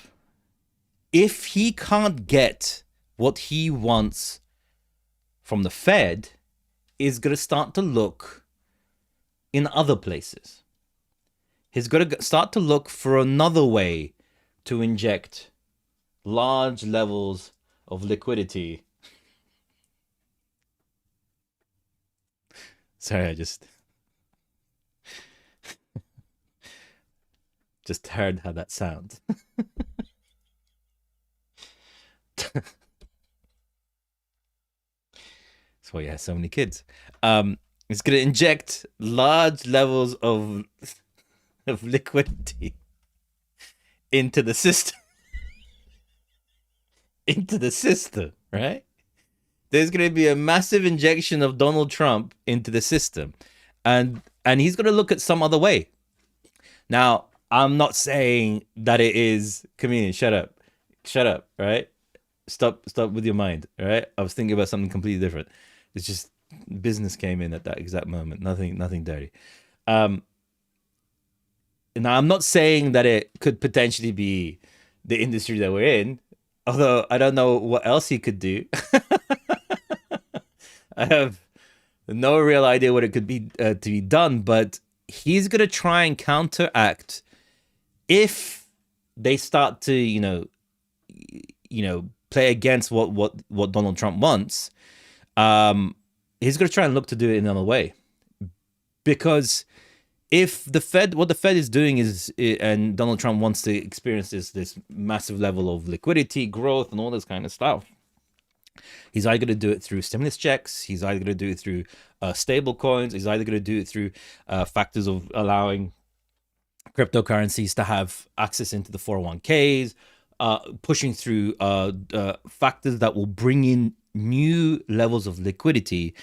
if he can't get what he wants from the Fed, is going to start to look in other places. He's going to start to look for another way to inject large levels of liquidity. Sorry, I just heard how that sounds. That's why he has so many kids. It's going to inject large levels of liquidity into the system. Into the system, right? There's going to be a massive injection of Donald Trump into the system, and he's going to look at some other way. Now, I'm not saying that it is comedian. Shut up, right? Stop with your mind, all right? I was thinking about something completely different. It's just business came in at that exact moment. Nothing dirty. Now, I'm not saying that it could potentially be the industry that we're in, although I don't know what else he could do. I have no real idea what it could be to be done, but he's going to try and counteract if they start to, play against what Donald Trump wants. He's going to try and look to do it in another way, because if what the Fed is doing is, and Donald Trump wants to experience this massive level of liquidity, growth, and all this kind of stuff, he's either going to do it through stimulus checks, he's either going to do it through stable coins, he's either going to do it through factors of allowing cryptocurrencies to have access into the 401ks, pushing through factors that will bring in new levels of liquidity.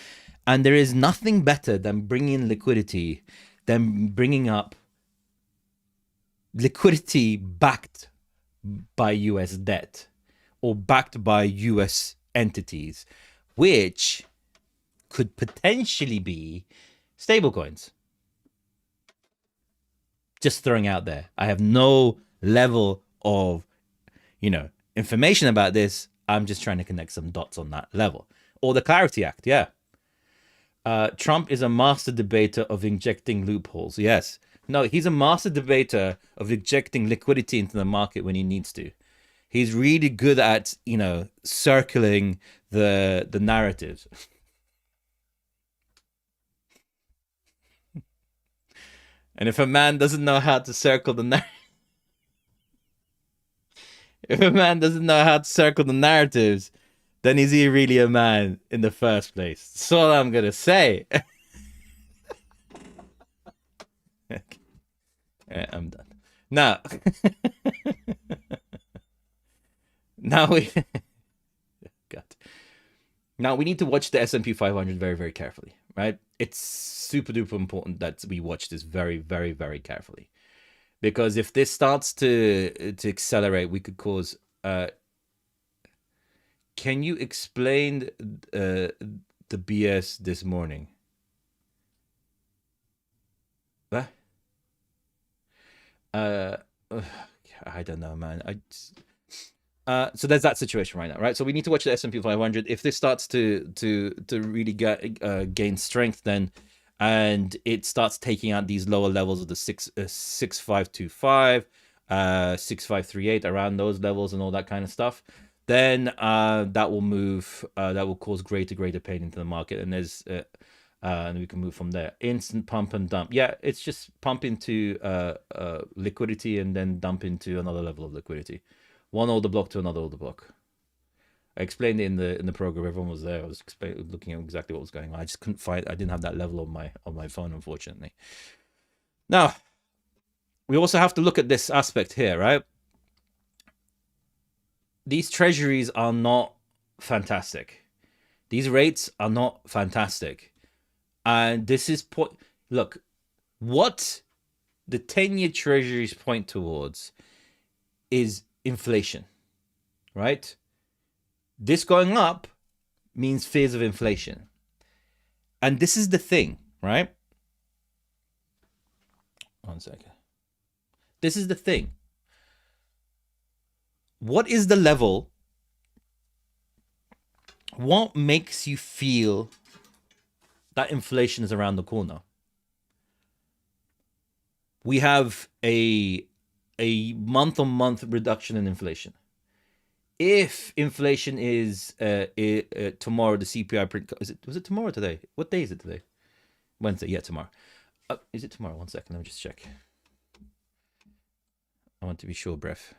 And there is nothing better than bringing liquidity than bringing up liquidity backed by US debt or backed by US entities, which could potentially be stablecoins. Just throwing out there. I have no level of, information about this. I'm just trying to connect some dots on that level. Or the Clarity Act, yeah. Trump is a master debater of injecting loopholes. Yes. No, he's a master debater of injecting liquidity into the market when he needs to. He's really good at, circling the narratives. And if a man doesn't know how to circle the narrative, then is he really a man in the first place? That's all I'm gonna say. Okay. Right, I'm done. Now, Now we need to watch the S&P 500 very, very carefully, right? It's super duper important that we watch this very, very, very carefully, because if this starts to accelerate, we could cause. Can you explain the BS this morning? What? I don't know, man. So there's that situation right now, right? So we need to watch the S&P 500. If this starts to really gain strength, then and it starts taking out these lower levels of the 6525, 6538, around those levels and all that kind of stuff, then that will move. That will cause greater pain into the market, and there's and we can move from there. Instant pump and dump. Yeah, it's just pump into liquidity and then dump into another level of liquidity. One order block to another order block. I explained it in the program. Everyone was there. I was looking at exactly what was going on. I just couldn't find. I didn't have that level on my phone, unfortunately. Now, we also have to look at this aspect here, right? These treasuries are not fantastic. These rates are not fantastic, and this is look, what the 10-year treasuries point towards is inflation, right? This going up means fears of inflation. And this is the thing, right? One second. This is the thing. What is the level? What makes you feel that inflation is around the corner? We have a month-on-month reduction in inflation. If inflation is tomorrow, the CPI print, was it tomorrow or today? What day is it today? Wednesday. Yeah, tomorrow. Is it tomorrow? 1 second. Let me just check. I want to be sure, breath.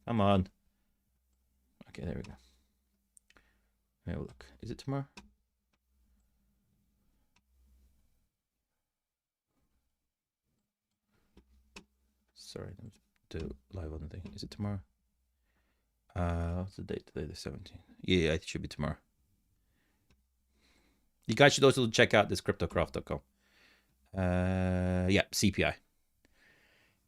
Come on. Okay, there we go. Have a look. Is it tomorrow? Sorry, to live on the thing. Is it tomorrow? What's the date today? The 17th. Yeah, it should be tomorrow. You guys should also check out this cryptocraft.com. Yeah, CPI.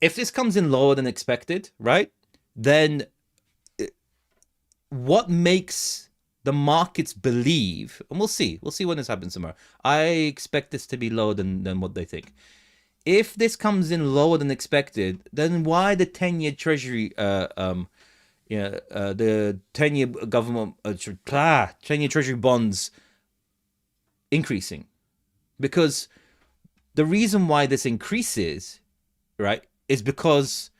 If this comes in lower than expected, right, then what makes the markets believe, and we'll see when this happens tomorrow. I expect this to be lower than what they think. If this comes in lower than expected, then why the 10-year treasury, the 10-year government, 10-year treasury bonds increasing? Because the reason why this increases, right, is because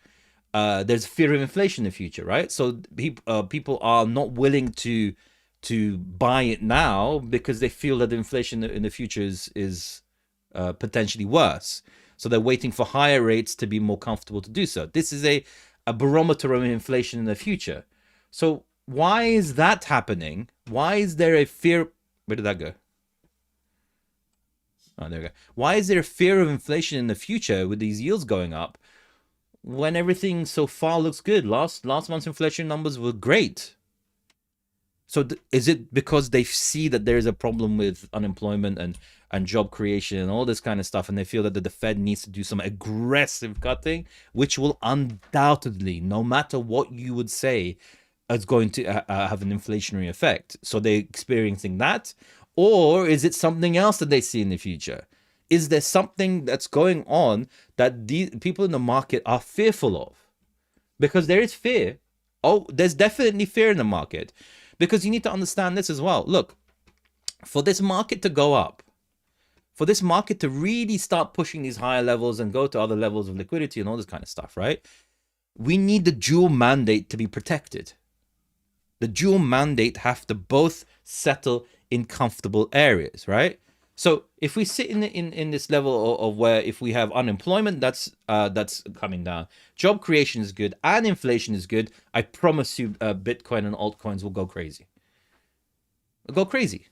there's fear of inflation in the future, right? So people are not willing to buy it now because they feel that the inflation in the future is potentially worse. So they're waiting for higher rates to be more comfortable to do so. This is a barometer of inflation in the future. So why is that happening? Why is there a fear? Where did that go? Oh, there we go. Why is there a fear of inflation in the future with these yields going up when everything so far looks good? Last month's inflation numbers were great. So is it because they see that there is a problem with unemployment and job creation and all this kind of stuff, and they feel that the Fed needs to do some aggressive cutting, which will undoubtedly, no matter what you would say, is going to have an inflationary effect? So they're experiencing that? Or is it something else that they see in the future? Is there something that's going on that the people in the market are fearful of? Because there is fear. Oh, there's definitely fear in the market. Because you need to understand this as well. Look, for this market to go up, for this market to really start pushing these higher levels and go to other levels of liquidity and all this kind of stuff, right? We need the dual mandate to be protected. The dual mandate have to both settle in comfortable areas, right? So if we sit in this level of where if we have unemployment that's coming down, job creation is good, and inflation is good, I promise you Bitcoin and altcoins will go crazy. They'll go crazy.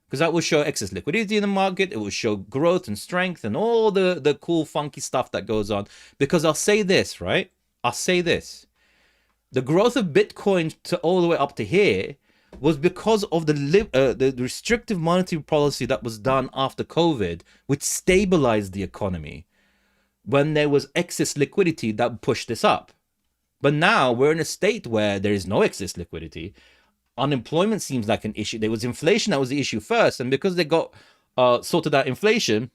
Because that will show excess liquidity in the market. It will show growth and strength and all the cool, funky stuff that goes on. Because I'll say this, right? I'll say this. The growth of Bitcoin to all the way up to here was because of the restrictive monetary policy that was done after COVID, which stabilized the economy. When there was excess liquidity, that pushed this up. But now we're in a state where there is no excess liquidity. Unemployment seems like an issue. There was inflation that was the issue first, and because they got sorted out inflation,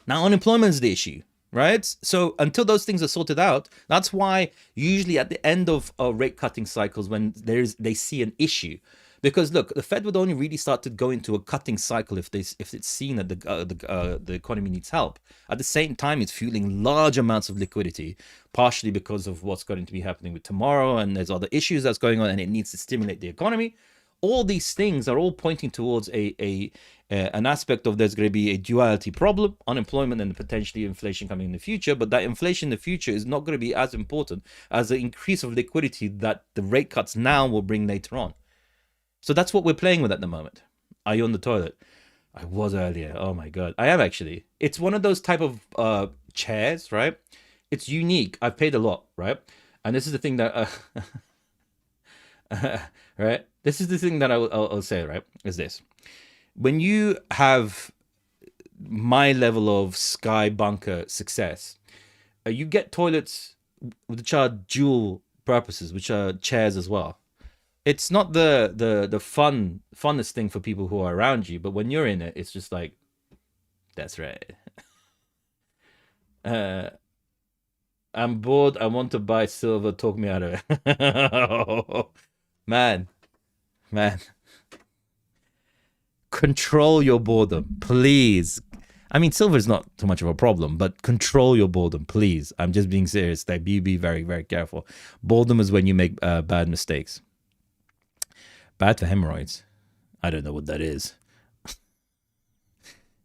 now unemployment is the issue. right? So until those things are sorted out, that's why usually at the end of rate cutting cycles, when they see an issue, because look, the Fed would only really start to go into a cutting cycle if it's seen that the economy needs help. At the same time, it's fueling large amounts of liquidity, partially because of what's going to be happening with tomorrow, and there's other issues that's going on, and it needs to stimulate the economy. All these things are all pointing towards an aspect of there's going to be a duality problem, unemployment and potentially inflation coming in the future. But that inflation in the future is not going to be as important as the increase of liquidity that the rate cuts now will bring later on. So that's what we're playing with at the moment. Are you on the toilet? I was earlier. Oh my God. I am actually. It's one of those type of chairs, right? It's unique. I've paid a lot, right? And this is the thing that, right? This is the thing that I'll say, right? Is this. When you have my level of Sky Bunker success, you get toilets which are dual purposes, which are chairs as well. It's not the funnest thing for people who are around you, but when you're in it, it's just like, that's right. I'm bored. I want to buy silver. Talk me out of it. Man. Control your boredom, please. I mean, silver is not too much of a problem, but control your boredom, please. I'm just being serious. Like, be very, very careful. Boredom is when you make bad mistakes. Bad for hemorrhoids. I don't know what that is.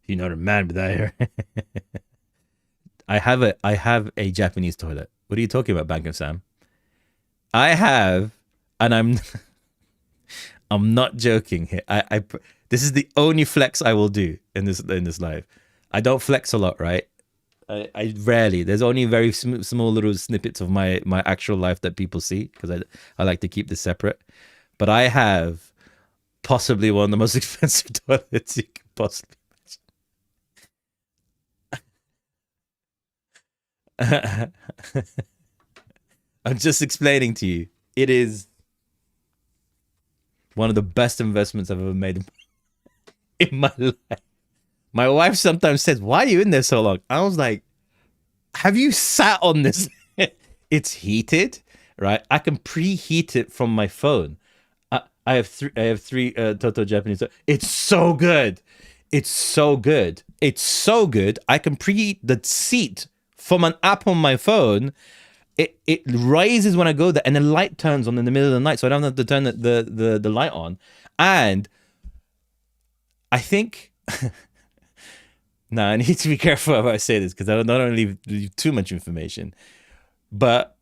You're not a man with that hair. I have a Japanese toilet. What are you talking about, Bank of Sam? I have, and I'm not joking here. This is the only flex I will do in this life. I don't flex a lot, right? I rarely. There's only very small little snippets of my actual life that people see, because I like to keep this separate. But I have possibly one of the most expensive toilets you can possibly imagine. I'm just explaining to you. It is one of the best investments I've ever made in my life. My wife sometimes says, "Why are you in there so long?" I was like, "Have you sat on this?" It's heated, right? I can preheat it from my phone. I have three Toto Japanese. It's so good. It's so good. It's so good. I can preheat the seat from an app on my phone. It raises when I go there, and the light turns on in the middle of the night, so I don't have to turn the light on. And I think now I need to be careful how I say this, because I don't want to leave too much information. But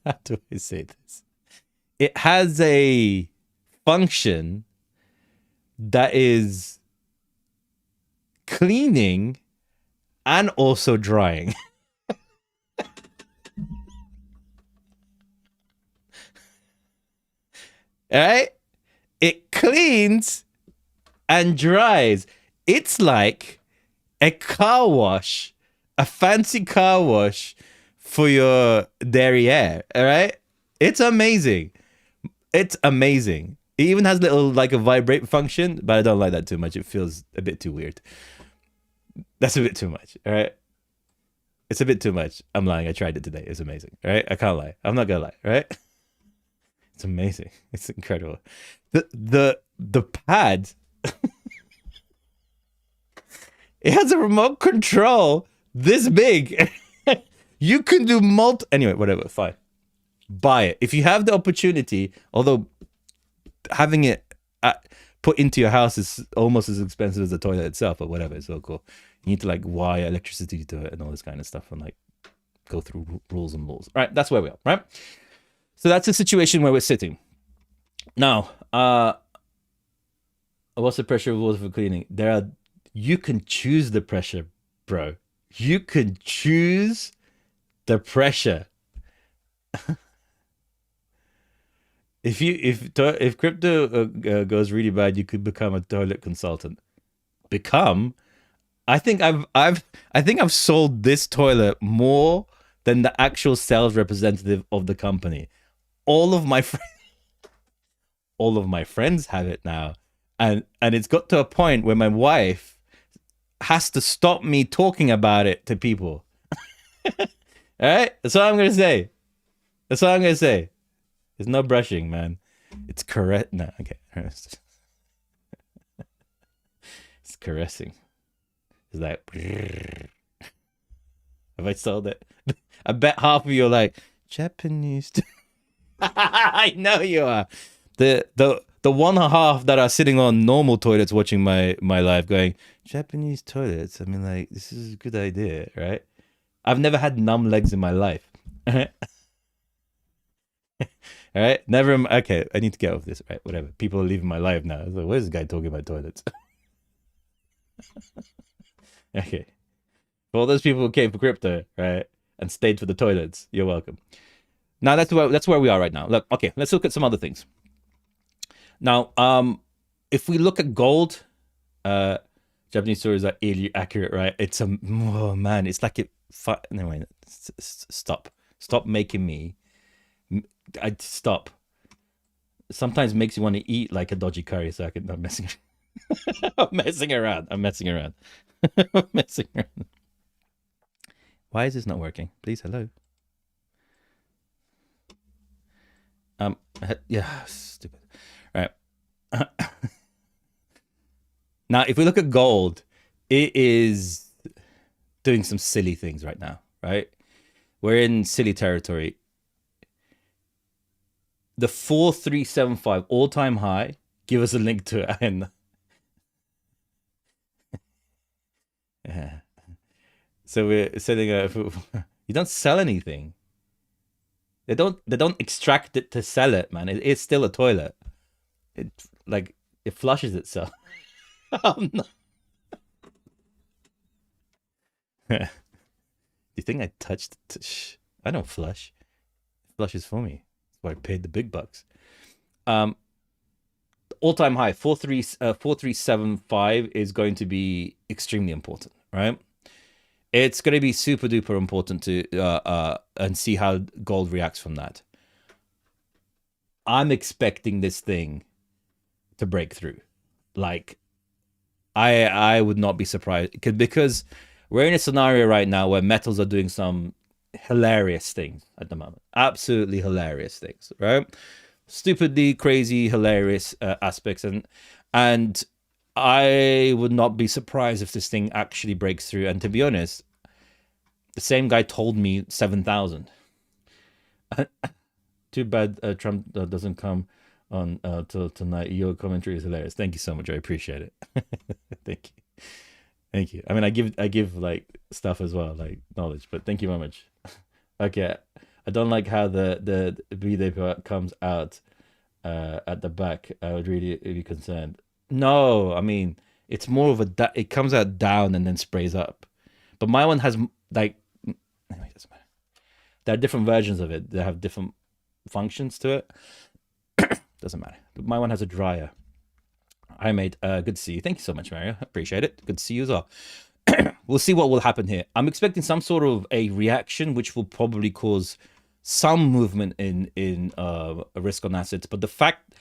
how do I say this? It has a function that is cleaning and also drying. All right? It cleans and dries. It's like a car wash, a fancy car wash for your derriere. All right? It's amazing. It's amazing. It even has little like a vibrate function, but I don't like that too much. It feels a bit too weird. That's a bit too much. All right? It's a bit too much. I'm lying. I tried it today. It's amazing. All right? I can't lie. I'm not gonna lie. All right? It's amazing. It's incredible. The pad. It has a remote control this big. You can do anyway, whatever, fine. Buy it. If you have the opportunity, although having it put into your house is almost as expensive as the toilet itself, but whatever, it's so cool. You need to like wire electricity to it and all this kind of stuff, and like go through rules and laws. Right, that's where we are, right? So that's the situation where we're sitting. Now, what's the pressure of water for cleaning? You can choose the pressure, bro. You can choose the pressure. If crypto goes really bad, you could become a toilet consultant. I think I've sold this toilet more than the actual sales representative of the company. All of my friends have it now, and it's got to a point where my wife, has to stop me talking about it to people. All right, that's all I'm gonna say. That's all I'm gonna say. There's no brushing, man. It's correct. No, okay. It's caressing. It's like. Have I sold it? I bet half of you are like Japanese. I know you are. The 1.5 that are sitting on normal toilets watching my live going Japanese toilets. I mean, like, this is a good idea, right? I've never had numb legs in my life. All right, never. Okay, I need to get off this. Right, whatever. People are leaving my life now. Like, where's this guy talking about toilets? Okay, for all those people who came for crypto, right, and stayed for the toilets, you're welcome. Now that's where we are right now. Look, okay, let's look at some other things. Now, if we look at gold, Japanese stories are eerily accurate, right? It's a oh man, it's like it. Anyway, stop making me. I stop. Sometimes makes you want to eat like a dodgy curry, so I can. I'm messing. I'm messing around. I'm messing around. I'm messing around. Why is this not working? Please, hello. Yeah, stupid. All right. Now, if we look at gold, it is doing some silly things right now, right? We're in silly territory. The 4375 all-time high. Give us a link to it. And yeah. So we're setting a. You don't sell anything. They don't extract it to sell it, man. It's still a toilet. It flushes itself. Oh, no. Do you think I touched it? I don't flush. It flushes for me. That's why I paid the big bucks. All-time high 4375 is going to be extremely important, right? It's going to be super duper important to and see how gold reacts from that. I'm expecting this thing to break through. Like, I would not be surprised because we're in a scenario right now where metals are doing some hilarious things at the moment. Absolutely hilarious things, right? Stupidly crazy, hilarious aspects, and I would not be surprised if this thing actually breaks through. And to be honest, the same guy told me 7,000. Too bad Trump doesn't come on till tonight. Your commentary is hilarious. Thank you so much. I appreciate it. Thank you. I mean, I give like stuff as well, like knowledge. But thank you very much. Okay, I don't like how the B-Day comes out at the back. I would really be concerned. No, I mean, it's more of it comes out down and then sprays up. But my one has like, anyway, it doesn't matter. There are different versions of it. They have different functions to it. Doesn't matter. But my one has a dryer. I made good to see you. Thank you so much, Mario. Appreciate it. Good to see you as well. We'll see what will happen here. I'm expecting some sort of a reaction, which will probably cause some movement in risk on assets. But the fact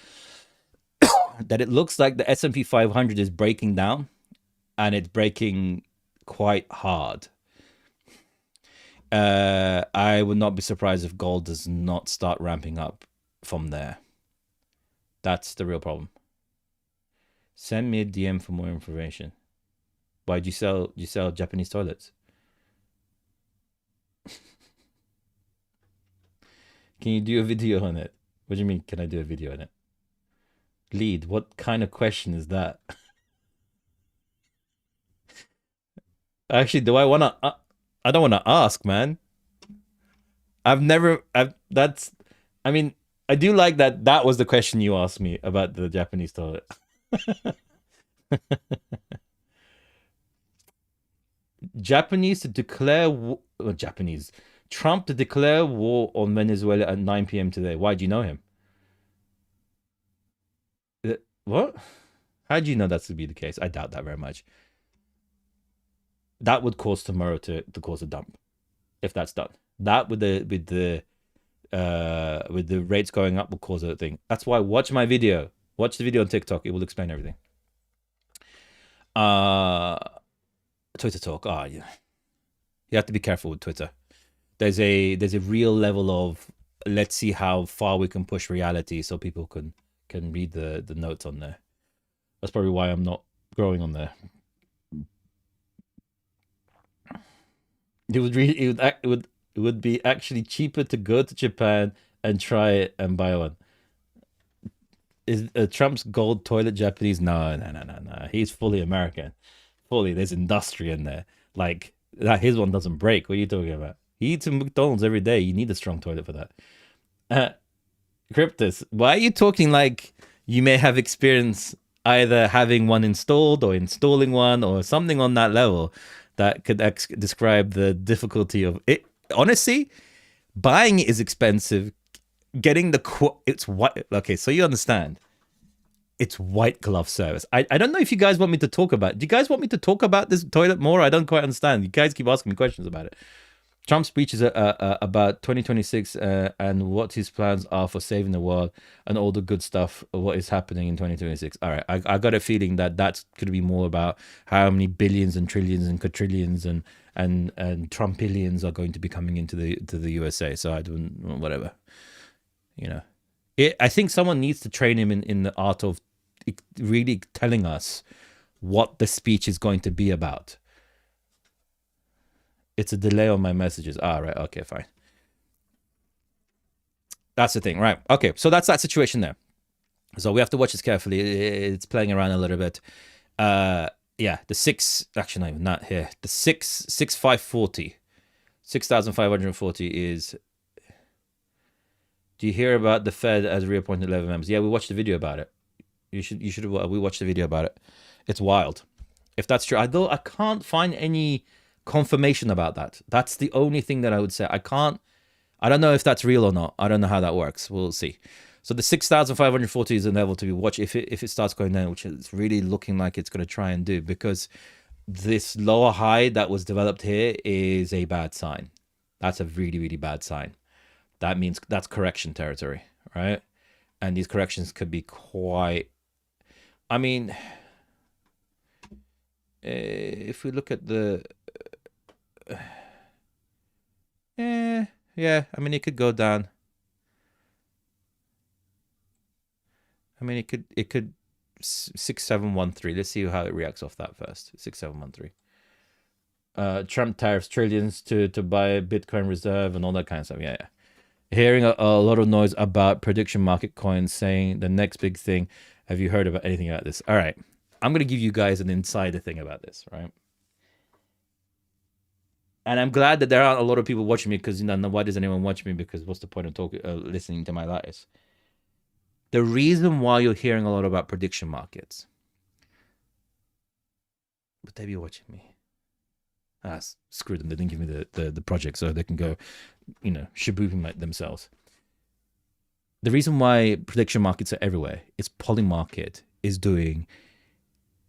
that it looks like the S&P 500 is breaking down, and it's breaking quite hard. I would not be surprised if gold does not start ramping up from there. That's the real problem. Send me a DM for more information. Why do you sell Japanese toilets? Can you do a video on it? What do you mean, can I do a video on it? Lead, what kind of question is that? Actually, do I want to... I don't want to ask, man. I mean, I do like that was the question you asked me about the Japanese toilet. Trump to declare war on Venezuela at 9 p.m. today. Why do you know him? What? How do you know that's to be the case? I doubt that very much. That would cause tomorrow to cause a dump, if that's done. That with the rates going up will cause a thing. That's why watch my video. Watch the video on TikTok. It will explain everything. Twitter talk. Oh, yeah. You have to be careful with Twitter. There's a real level of let's see how far we can push reality so people can read the notes on there. That's probably why I'm not growing on there. It would be actually cheaper to go to Japan and try it and buy one. Is Trump's gold toilet Japanese? No. He's fully American. Fully, there's industry in there. Like that, his one doesn't break. What are you talking about? He eats a McDonald's every day. You need a strong toilet for that. Cryptus, why are you talking like you may have experience either having one installed or installing one or something on that level that could describe the difficulty of it? Honestly, buying it is expensive. Getting it's white. Okay, so you understand. It's white glove service. I don't know if you guys want me to talk about. Do you guys want me to talk about this toilet more? I don't quite understand. You guys keep asking me questions about it. Trump's speech is about 2026 and what his plans are for saving the world and all the good stuff. What is happening in 2026? All right, I got a feeling that that's going to be more about how many billions and trillions and quadrillions and Trumpillions are going to be coming into the USA. So I don't whatever. You know, I think someone needs to train him in the art of really telling us what the speech is going to be about. It's a delay on my messages. Right. Okay, fine. That's the thing, right? Okay, so that's that situation there. So we have to watch this carefully. It's playing around a little bit. Yeah, the 6,540. 6,540 is... Do you hear about the Fed as reappointed 11 members? Yeah, we watched the video about it. We watched the video about it. It's wild. If that's true, although I can't find any confirmation about that. That's the only thing that I would say. I don't know if that's real or not. I don't know how that works. We'll see. So the 6,540 is a level to be watched if it starts going down, which is really looking like it's going to try and do, because this lower high that was developed here is a bad sign. That's a really, really bad sign. That means that's correction territory, right? And these corrections could be quite... I mean, if we look at the... yeah, I mean, it could go down. I mean, it could 6713. Let's see how it reacts off that first. 6713. Trump tariffs trillions to buy Bitcoin reserve and all that kind of stuff. Yeah. Hearing a lot of noise about prediction market coins saying the next big thing. Have you heard about anything about this? All right. I'm going to give you guys an insider thing about this, right? And I'm glad that there aren't a lot of people watching me, because, you know, why does anyone watch me? Because what's the point of listening to my lies? The reason why you're hearing a lot about prediction markets. But they be watching me. Screw them. They didn't give me the project, so they can go, you know, shabooping themselves. The reason why prediction markets are everywhere is Polymarket is doing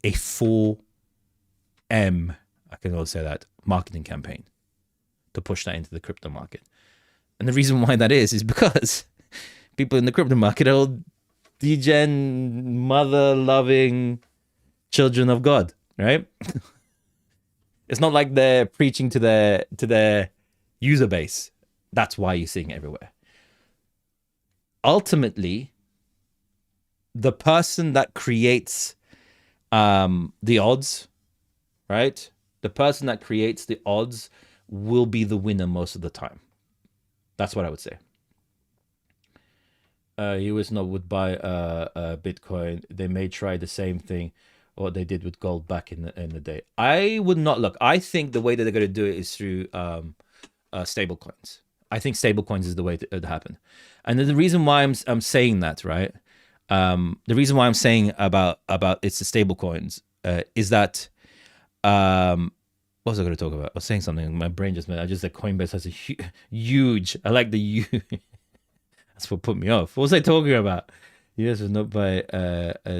a 4M, I can also say that, marketing campaign to push that into the crypto market. And the reason why that is because people in the crypto market are all degen, mother-loving children of God, right? It's not like they're preaching to their user base. That's why you're seeing it everywhere. Ultimately, the person that creates the odds, right? The person that creates the odds will be the winner most of the time. That's what I would say. US would buy Bitcoin. They may try the same thing what they did with gold back in the day. I would not look. I think the way that they're going to do it is through stable coins. I think stable coins is the way to happen. And the reason why I'm saying that, right? The reason why I'm saying about it's the stable coins is that what was I going to talk about? I was saying something. My brain just I just said Coinbase has a huge. I like the huge. That's what put me off. What was I talking about? US was not by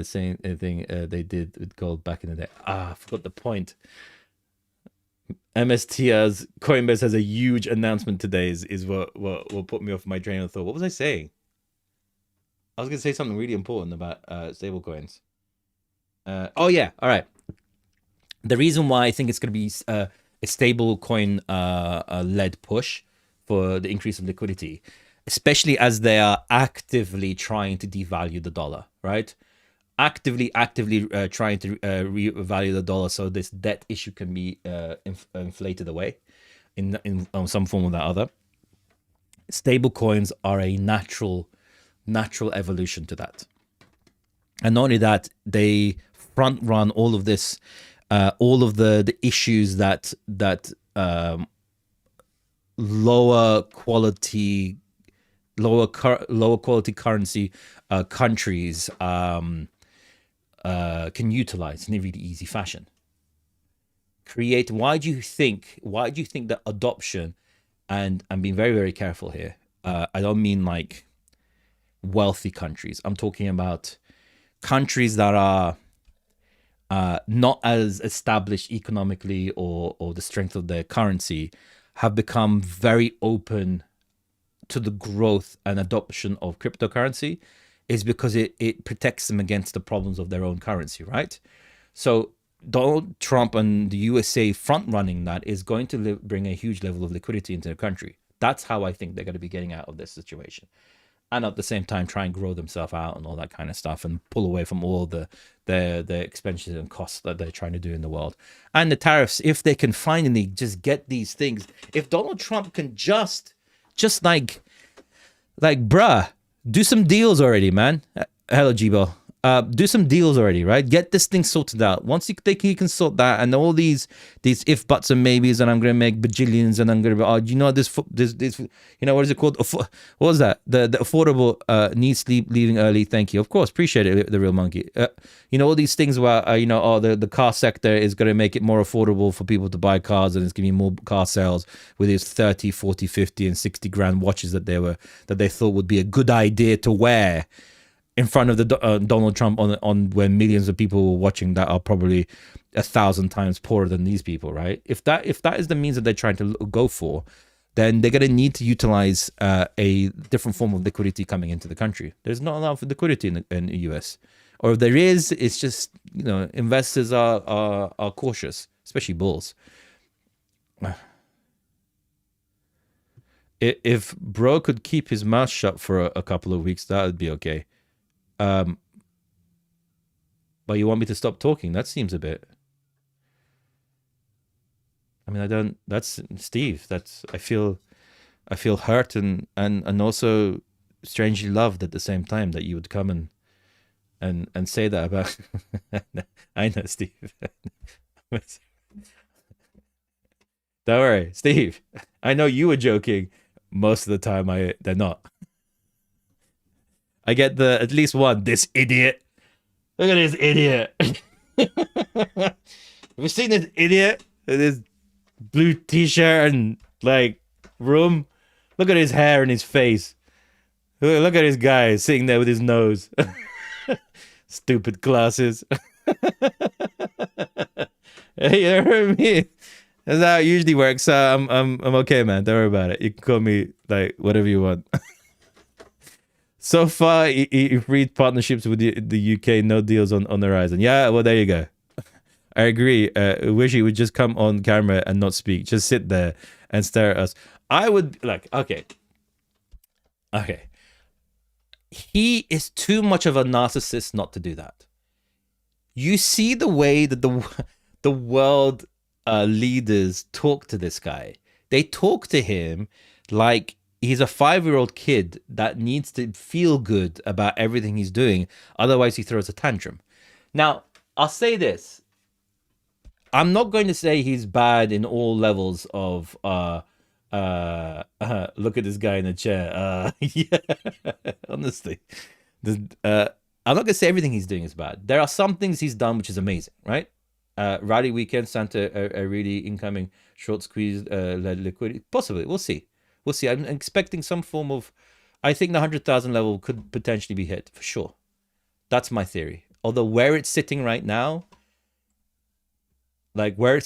saying anything they did with gold back in the day. I forgot the point. MSTR's Coinbase has a huge announcement today is what put me off my train of thought. What was I saying? I was going to say something really important about stable coins. Oh yeah, all right. The reason why I think it's going to be a stable coin led push for the increase of liquidity, especially as they are actively trying to devalue the dollar, right? Actively trying to revalue the dollar so this debt issue can be inflated away in some form or the other. Stable coins are a natural evolution to that. And not only that, they front run all of this, all of the issues that lower quality currency countries can utilize in a really easy fashion. Why do you think that adoption, and I'm being very, very careful here, I don't mean like wealthy countries, I'm talking about countries that are not as established economically or the strength of their currency, have become very open to the growth and adoption of cryptocurrency, is because it protects them against the problems of their own currency, right? So Donald Trump and the USA front running that is going to bring a huge level of liquidity into the country. That's how I think they're going to be getting out of this situation. And at the same time, try and grow themselves out and all that kind of stuff, and pull away from all the expenses and costs that they're trying to do in the world. And the tariffs, if they can finally just get these things, if Donald Trump can just like bruh, do some deals already, man. Hello, G-Bell. Do some deals already, right? Get this thing sorted out. Once he can sort that, and all these if buts and maybes, and I'm gonna make bajillions, and I'm gonna be, you know, this, you know, what is it called? What was that? The affordable need sleep, leaving early. Thank you. Of course, appreciate it, the real monkey. You know, all these things where you know, the car sector is gonna make it more affordable for people to buy cars, and it's gonna be more car sales with these 30, 40, 50, and 60 grand watches that they thought would be a good idea to wear in front of the Donald Trump on where millions of people were watching that are probably 1,000 times poorer than these people, right? If that is the means that they're trying to go for, then they're going to need to utilize a different form of liquidity coming into the country. There's not enough liquidity in the US, or if there is, it's just, you know, investors are cautious, especially bulls. If bro could keep his mouth shut for a couple of weeks, that would be okay. But you want me to stop talking? That seems a bit. I mean, I don't. That's Steve. I feel hurt and also strangely loved at the same time that you would come and say that about. I know, Steve. Don't worry, Steve. I know you were joking. Most of the time, they're not. I get at least one. This idiot. Look at this idiot. Have you seen this idiot? This blue t-shirt and like room. Look at his hair and his face. Look at this guy sitting there with his nose. Stupid glasses. You know what I mean? That's how it usually works. I'm okay, man. Don't worry about it. You can call me like whatever you want. So far, you've read partnerships with the UK, no deals on the horizon. Yeah, well, there you go. I agree. I wish he would just come on camera and not speak. Just sit there and stare at us. I would, like, okay. He is too much of a narcissist not to do that. You see the way that the world leaders talk to this guy. They talk to him like he's a 5-year-old kid that needs to feel good about everything he's doing. Otherwise, he throws a tantrum. Now, I'll say this. I'm not going to say he's bad in all levels of, look at this guy in the chair. Yeah, honestly. I'm not going to say everything he's doing is bad. There are some things he's done which is amazing, right? Rally weekend sent a really incoming short squeeze led liquidity. Possibly, we'll see. We'll see. I'm expecting some form of. I think the 100,000 level could potentially be hit for sure. That's my theory. Although where it's sitting right now, we'll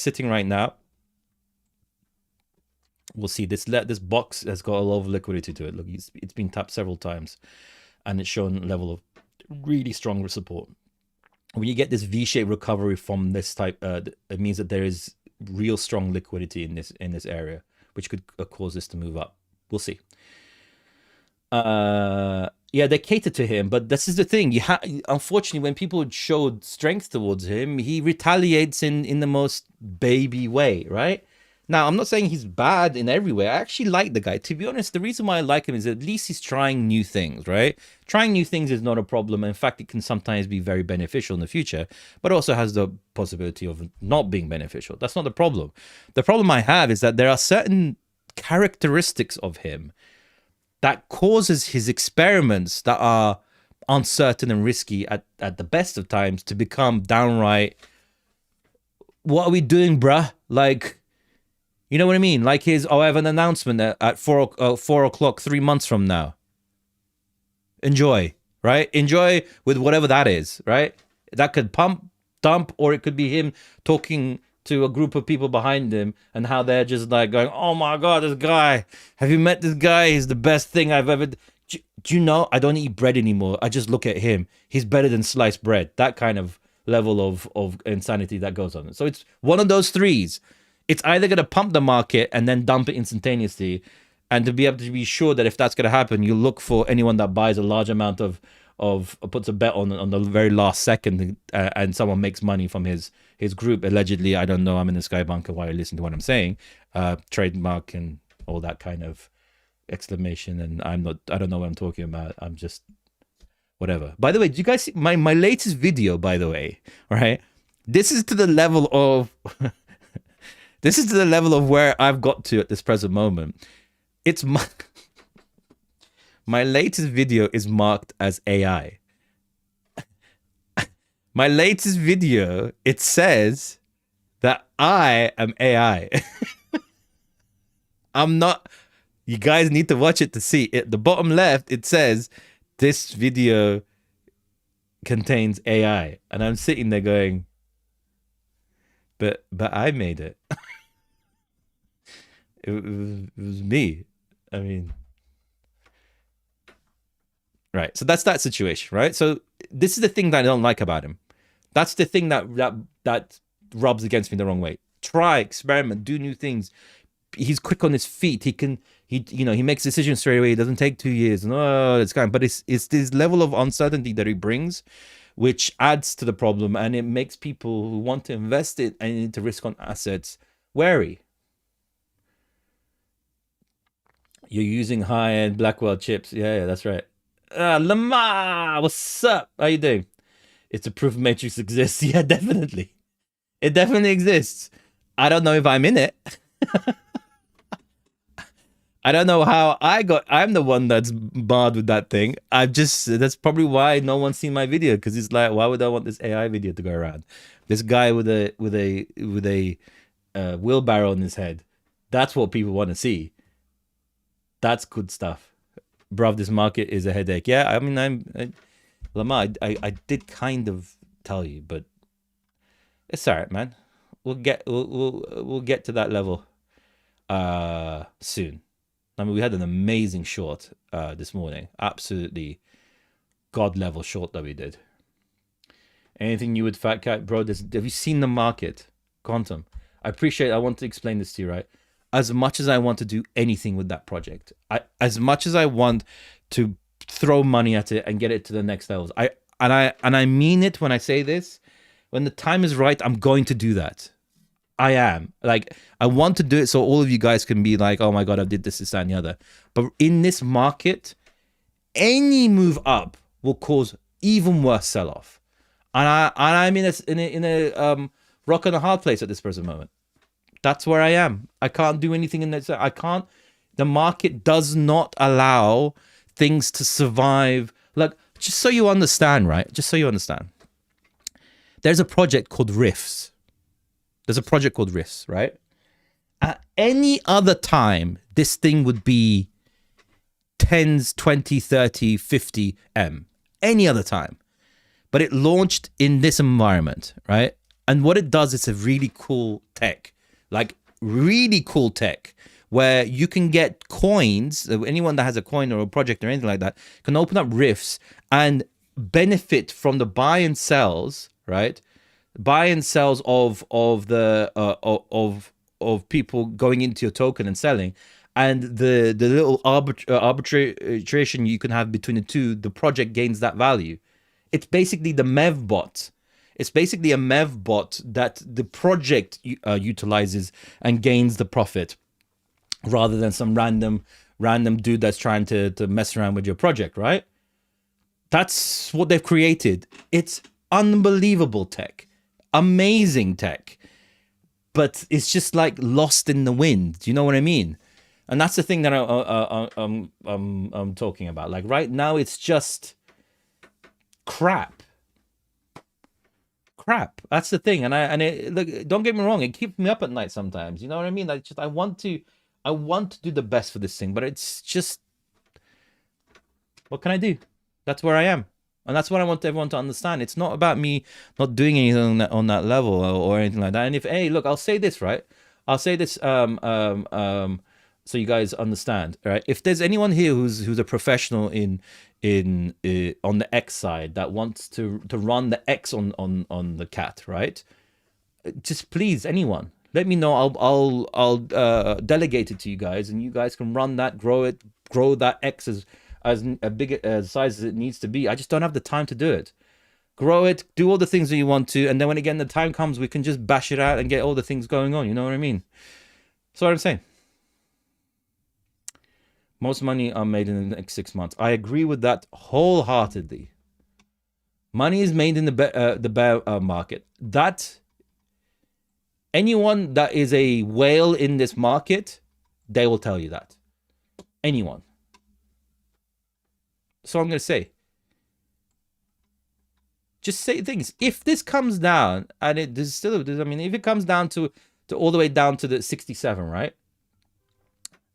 see. This box has got a lot of liquidity to it. Look, it's been tapped several times, and it's shown a level of really strong support. when you get this V-shaped recovery from this type, it means that there is real strong liquidity in this area, which could cause this to move up. We'll see. Yeah, they cater to him, but this is the thing. Unfortunately, when people showed strength towards him, he retaliates in the most baby way, right? Now, I'm not saying he's bad in every way. I actually like the guy. To be honest, the reason why I like him is at least he's trying new things, right? Trying new things is not a problem. In fact, it can sometimes be very beneficial in the future, but also has the possibility of not being beneficial. That's not the problem. The problem I have is that there are certain characteristics of him that causes his experiments that are uncertain and risky at the best of times to become downright, what are we doing, bruh? Like, you know what I mean? Like his, I have an announcement at 4 o'clock 3 months from now. Enjoy, right? Enjoy with whatever that is, right? That could dump, or it could be him talking to a group of people behind him and how they're just like going, oh my God, this guy, have you met this guy? He's the best thing I've ever... Do you know, I don't eat bread anymore. I just look at him. He's better than sliced bread. That kind of level of insanity that goes on. So it's one of those threes. It's either going to pump the market and then dump it instantaneously. And to be able to be sure that if that's going to happen, you look for anyone that buys a large amount of puts a bet on the very last second, and someone makes money from his group. Allegedly, I don't know. I'm in the Sky Bunker while you listen to what I'm saying. Trademark and all that kind of exclamation. And I don't know what I'm talking about. I'm just whatever. By the way, did you guys see my latest video, by the way, right? This is to the level of... This is to the level of where I've got to at this present moment. It's my latest video is marked as AI. My latest video, it says that I am AI. I'm not. You guys need to watch it to see. At the bottom left, it says this video contains AI, and I'm sitting there going, but I made it. It was me. I mean, right. So that's that situation, right? So this is the thing that I don't like about him. That's the thing that rubs against me the wrong way. Try, experiment, do new things. He's quick on his feet. He makes decisions straight away. It doesn't take 2 years. No, it's kind. But it's this level of uncertainty that he brings, which adds to the problem, and it makes people who want to invest it and need to risk on assets wary. You're using high-end Blackwell chips. Yeah, that's right. Lamar, what's up? How you doing? It's a proof matrix exists. Yeah, definitely. It definitely exists. I don't know if I'm in it. I don't know how I'm the one that's barred with that thing. That's probably why no one's seen my video, because it's like, why would I want this AI video to go around? This guy with a wheelbarrow on his head. That's what people want to see. That's good stuff. Bruv, this market is a headache. Yeah, I mean, Lamar, I did kind of tell you, but it's all right, man. We'll get to that level soon. I mean, we had an amazing short this morning. Absolutely god level short that we did. Anything new with Fat Cat, bro? Have you seen the market? Quantum. I want to explain this to you, right? As much as I want to do anything with that project, as much as I want to throw money at it and get it to the next levels, I mean it when I say this. When the time is right, I'm going to do that. I am. Like, I want to do it so all of you guys can be like, oh my God, I did this, that, and the other. But in this market, any move up will cause even worse sell-off. And I'm in a rock and a hard place at this present moment. That's where I am. I can't do anything in that. The market does not allow things to survive. Like, just so you understand, right? Just so you understand. There's a project called Rifts. Right? At any other time, this thing would be 10s, 20, 30, 50 M. Any other time. But it launched in this environment, right? And what it does is a really cool tech. Like, really cool tech where you can get coins. Anyone that has a coin or a project or anything like that can open up Rifts and benefit from the buy and sells, right? Buy and sells of the of people going into your token and selling, and the little arbitration you can have between the two, the project gains that value. It's basically the MEV bot. It's basically a MEV bot that the project utilizes and gains the profit, rather than some random dude that's trying to mess around with your project, right? That's what they've created. It's unbelievable tech, amazing tech, but it's just like lost in the wind. Do you know what I mean? And that's the thing that I'm talking about. Like right now, it's just crap. That's the thing. And it, look, don't get me wrong, it keeps me up at night sometimes. You know what I mean? I want to do the best for this thing, but it's just, what can I do? That's where I am. And that's what I want everyone to understand. It's not about me not doing anything on that level or anything like that. And if, hey, look, I'll say this, right? I'll say this so you guys understand, right? If there's anyone here who's a professional in on the X side that wants to run the X on the cat, right? Just please, anyone, let me know. I'll delegate it to you guys, and you guys can run that, grow that X as a big size as it needs to be. I just don't have the time to do it. Grow it, do all the things that you want to, and then when again the time comes, we can just bash it out and get all the things going on. You know what I mean? That's what I'm saying. Most money are made in the next 6 months. I agree with that wholeheartedly. Money is made in the bear market. That anyone that is a whale in this market, they will tell you that. Anyone. So I'm going to say, just say things. If this comes down, and it is still, I mean, if it comes down to all the way down to the 67, right?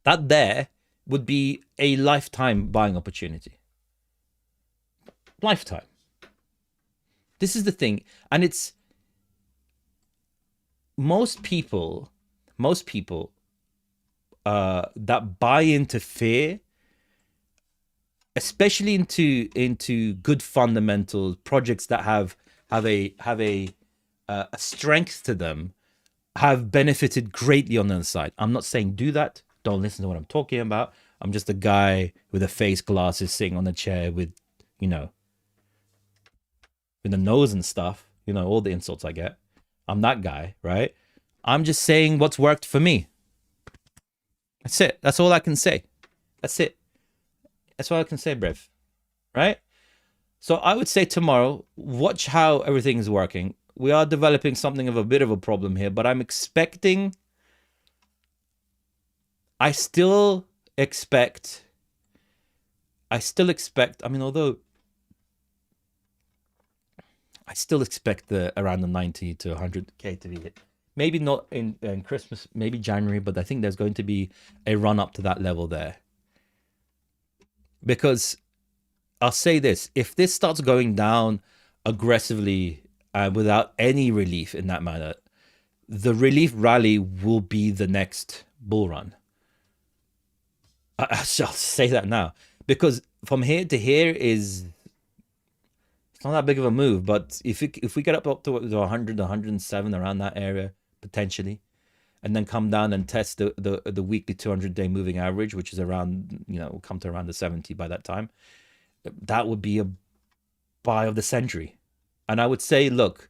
That there would be a lifetime buying opportunity. Lifetime. This is the thing. And it's most people that buy into fear, especially into good fundamentals, projects that have a strength to them, have benefited greatly on the other side. I'm not saying do that. Don't listen to what I'm talking about. I'm just a guy with a face glasses sitting on a chair with, with a nose and stuff, all the insults I get. I'm that guy, right? I'm just saying what's worked for me. That's it. That's all I can say. That's it. That's all I can say, Brev. Right? So I would say tomorrow, watch how everything is working. We are developing something of a bit of a problem here, but I'm expecting... I still expect, I mean, although I still expect around the 90 to 100K to be hit. Maybe not in Christmas, maybe January, but I think there's going to be a run up to that level there. Because I'll say this, if this starts going down aggressively without any relief in that manner, the relief rally will be the next bull run. I shall say that now, because from here to here it's not that big of a move. But if we get up to 100, 107 around that area potentially, and then come down and test the weekly 200-day moving average, which is around, will come to around the 70 by that time, that would be a buy of the century. And I would say, look,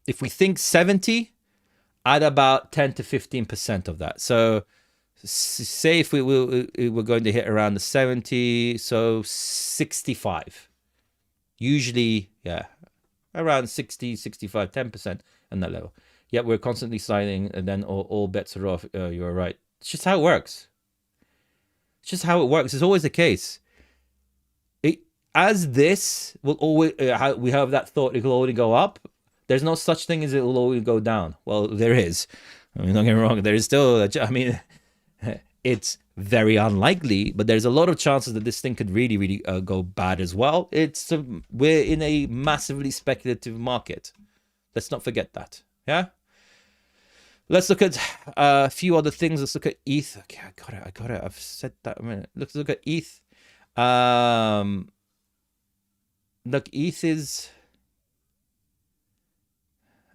if we think 70, add about 10 to 15% of that. So say if we're going to hit around the 70, so 65. Usually, yeah, around 60, 65, 10% in that level. Yet we're constantly sliding, and then all bets are off. You're right. It's just how it works. It's just how it works. It's always the case. As this will always, we have that thought it will only go up. There's no such thing as it will only go down. Well, there is. I mean, don't get me wrong. There is still, it's very unlikely, but there's a lot of chances that this thing could really, really go bad as well. We're in a massively speculative market. Let's not forget that. Yeah. Let's look at a few other things. Let's look at ETH. Okay, I got it. I've said that a minute. Let's look at ETH. Look, ETH is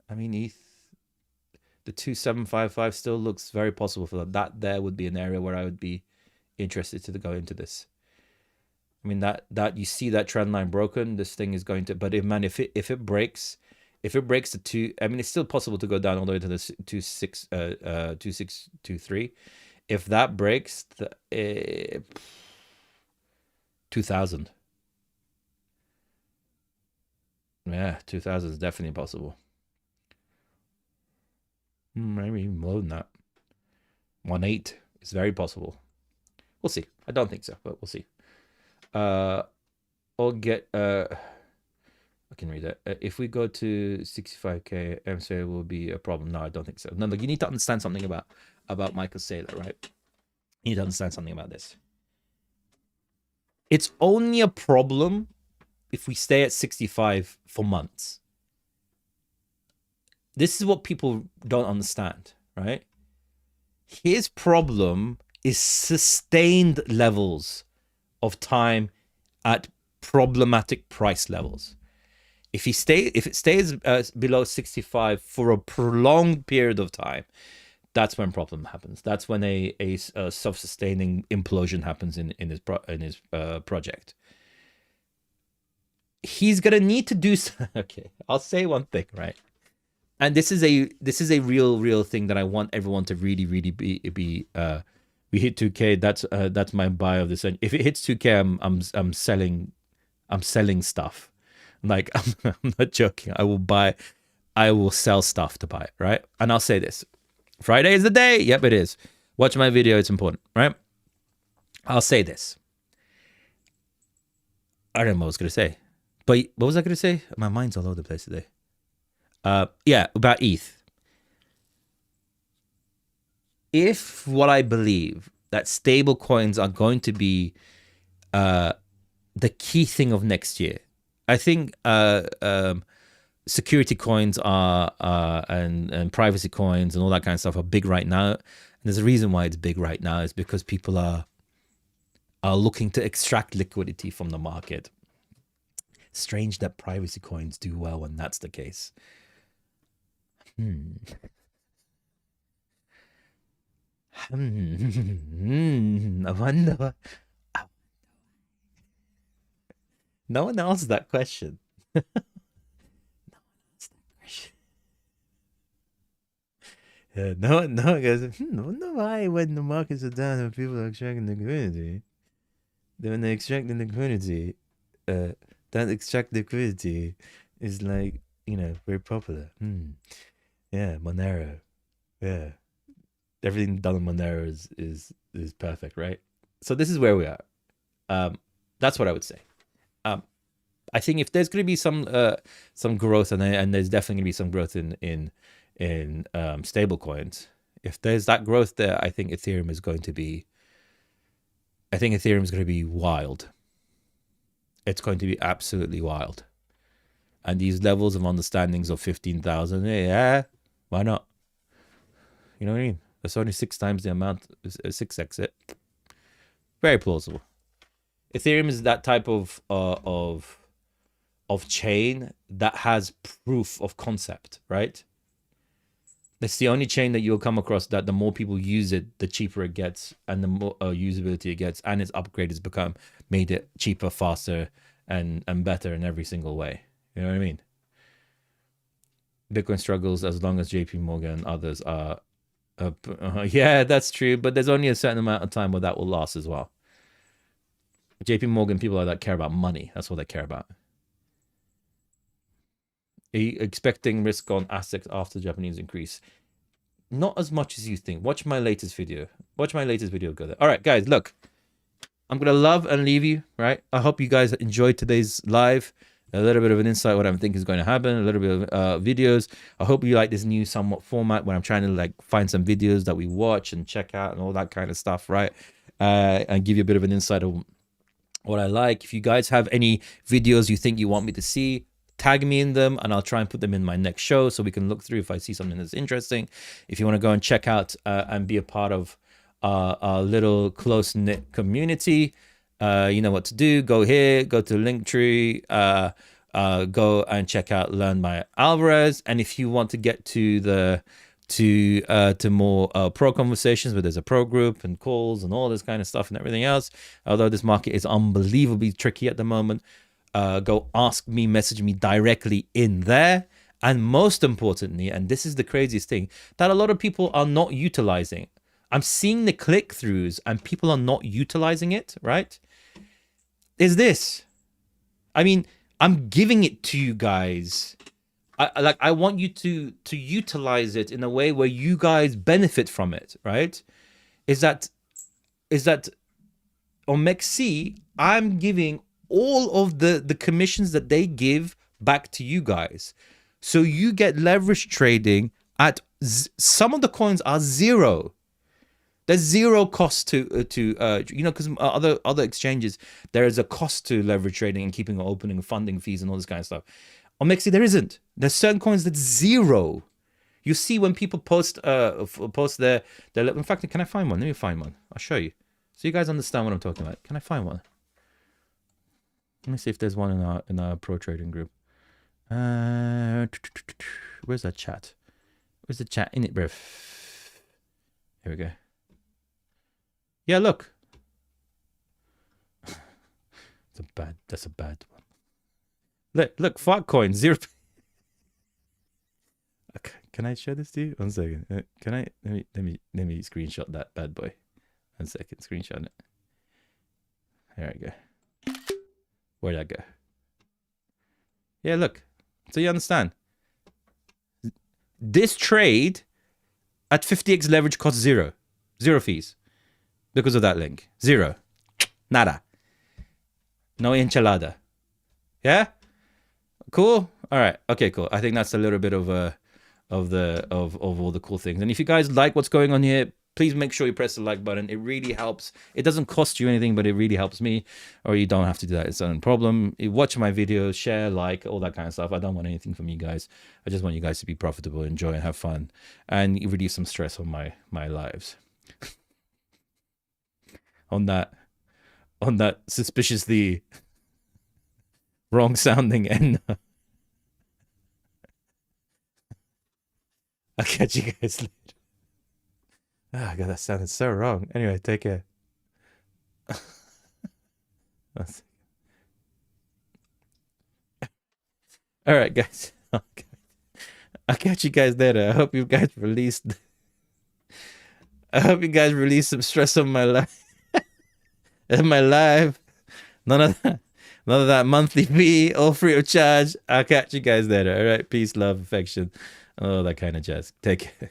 I mean, the 2755 still looks very possible for that. That there would be an area where I would be interested to go into this. I mean, that you see that trend line broken, this thing is going to. But if it breaks the two, I mean, it's still possible to go down all the way to the 2623. If that breaks the 2000, yeah, 2000 is definitely possible. Maybe even more than that. 1.8 is very possible. We'll see. I don't think so, but we'll see. Or get I can read that. If we go to 65k, MSA will be a problem. No, I don't think so. No, look, you need to understand something about Michael Saylor, right? You need to understand something about this. It's only a problem if we stay at 65 for months. This is what people don't understand, right? His problem is sustained levels of time at problematic price levels. If it stays below 65 for a prolonged period of time, that's when problem happens. That's when a self-sustaining implosion happens in his project. He's gonna need to do. Okay, I'll say one thing, right? And this is a real thing that I want everyone to really be. We hit 2K. That's my buy of this. And if it hits 2K, I'm selling stuff. Like I'm not joking. I will sell stuff to buy it, right? And I'll say this: Friday is the day. Yep, it is. Watch my video. It's important, right? I'll say this. I don't know what I was gonna say, but what was I gonna say? My mind's all over the place today. Yeah, about ETH. If what I believe that stable coins are going to be the key thing of next year, I think security coins are and privacy coins and all that kind of stuff are big right now. And there's a reason why it's big right now is because people are looking to extract liquidity from the market. Strange that privacy coins do well when that's the case. I wonder. No one asked that question. No one asked that question. No one goes, I wonder why when the markets are down and people are extracting liquidity, when they extract the liquidity, that extract liquidity is like, very popular. Yeah, Monero. Yeah. Everything done on Monero is perfect, right? So this is where we are. That's what I would say. I think if there's going to be some growth, and there's definitely going to be some growth in stable coins. If there's that growth there, I think Ethereum is going to be. I think Ethereum is going to be wild. It's going to be absolutely wild. And these levels of understandings of 15,000, yeah, why not? You know what I mean? That's only 6 times the amount, 6x it. Very plausible. Ethereum is that type of chain that has proof of concept, right? That's the only chain that you'll come across that the more people use it, the cheaper it gets, and the more usability it gets, and its upgrade has made it cheaper, faster, and better in every single way. You know what I mean? Bitcoin struggles as long as JP Morgan and others are. Yeah, that's true, but there's only a certain amount of time where that will last as well. JP Morgan, people like that care about money. That's what they care about. Are you expecting risk on assets after the Japanese increase? Not as much as you think. Watch my latest video. Go there. All right, guys, look. I'm going to love and leave you, right? I hope you guys enjoyed today's live. A little bit of an insight what I think is going to happen, a little bit of videos. I hope you like this new somewhat format where I'm trying to find some videos that we watch and check out and all that kind of stuff, right? And give you a bit of an insight of what I like. If you guys have any videos you think you want me to see, tag me in them and I'll try and put them in my next show so we can look through if I see something that's interesting. If you want to go and check out and be a part of our little close-knit community, you know what to do. Go here, go to Linktree, go and check out Learn by Alvarez. And if you want to get to the to more pro conversations where there's a pro group and calls and all this kind of stuff and everything else, although this market is unbelievably tricky at the moment, go ask me, message me directly in there. And most importantly, and this is the craziest thing that a lot of people are not utilizing, I'm seeing the click-throughs and people are not utilizing it, right? Is this. I mean, I'm giving it to you guys. I want you to utilize it in a way where you guys benefit from it, right? Is that on MEXC, I'm giving all of the commissions that they give back to you guys. So you get leverage trading at some of the coins are zero. There's zero cost to because other exchanges, there is a cost to leverage trading and keeping it open and funding fees and all this kind of stuff. On MEXC, there isn't. There's certain coins that's zero. You see when people post their. In fact, can I find one? Let me find one. I'll show you, so you guys understand what I'm talking about. Can I find one? Let me see if there's one in our pro trading group. Where's that chat? Where's the chat in it, bruv? Here we go. Yeah, look. That's a bad one. Look, Fartcoin, 0. Okay, can I show this to you? 1 second. Can I let me screenshot that bad boy. 1 second, screenshot it. There we go. Where'd that go? Yeah, look. So you understand. This trade at 50x leverage costs zero. Zero fees. Because of that link. Zero. Nada. No enchilada. Yeah? Cool? Alright. Okay, cool. I think that's a little bit of all the cool things. And if you guys like what's going on here, please make sure you press the like button. It really helps. It doesn't cost you anything, but it really helps me. Or you don't have to do that. It's not a problem. You watch my videos, share, like, all that kind of stuff. I don't want anything from you guys. I just want you guys to be profitable, enjoy, and have fun, and reduce some stress on my lives. on that suspiciously wrong sounding end. I'll catch you guys later. Oh god, that sounded so wrong. Anyway, take care. All right, guys. Okay. I'll catch you guys later. I hope you guys release some stress on my life. In my life. None of that monthly fee, all free of charge. I'll catch you guys later. All right, peace, love, affection, all that kind of jazz. Take care.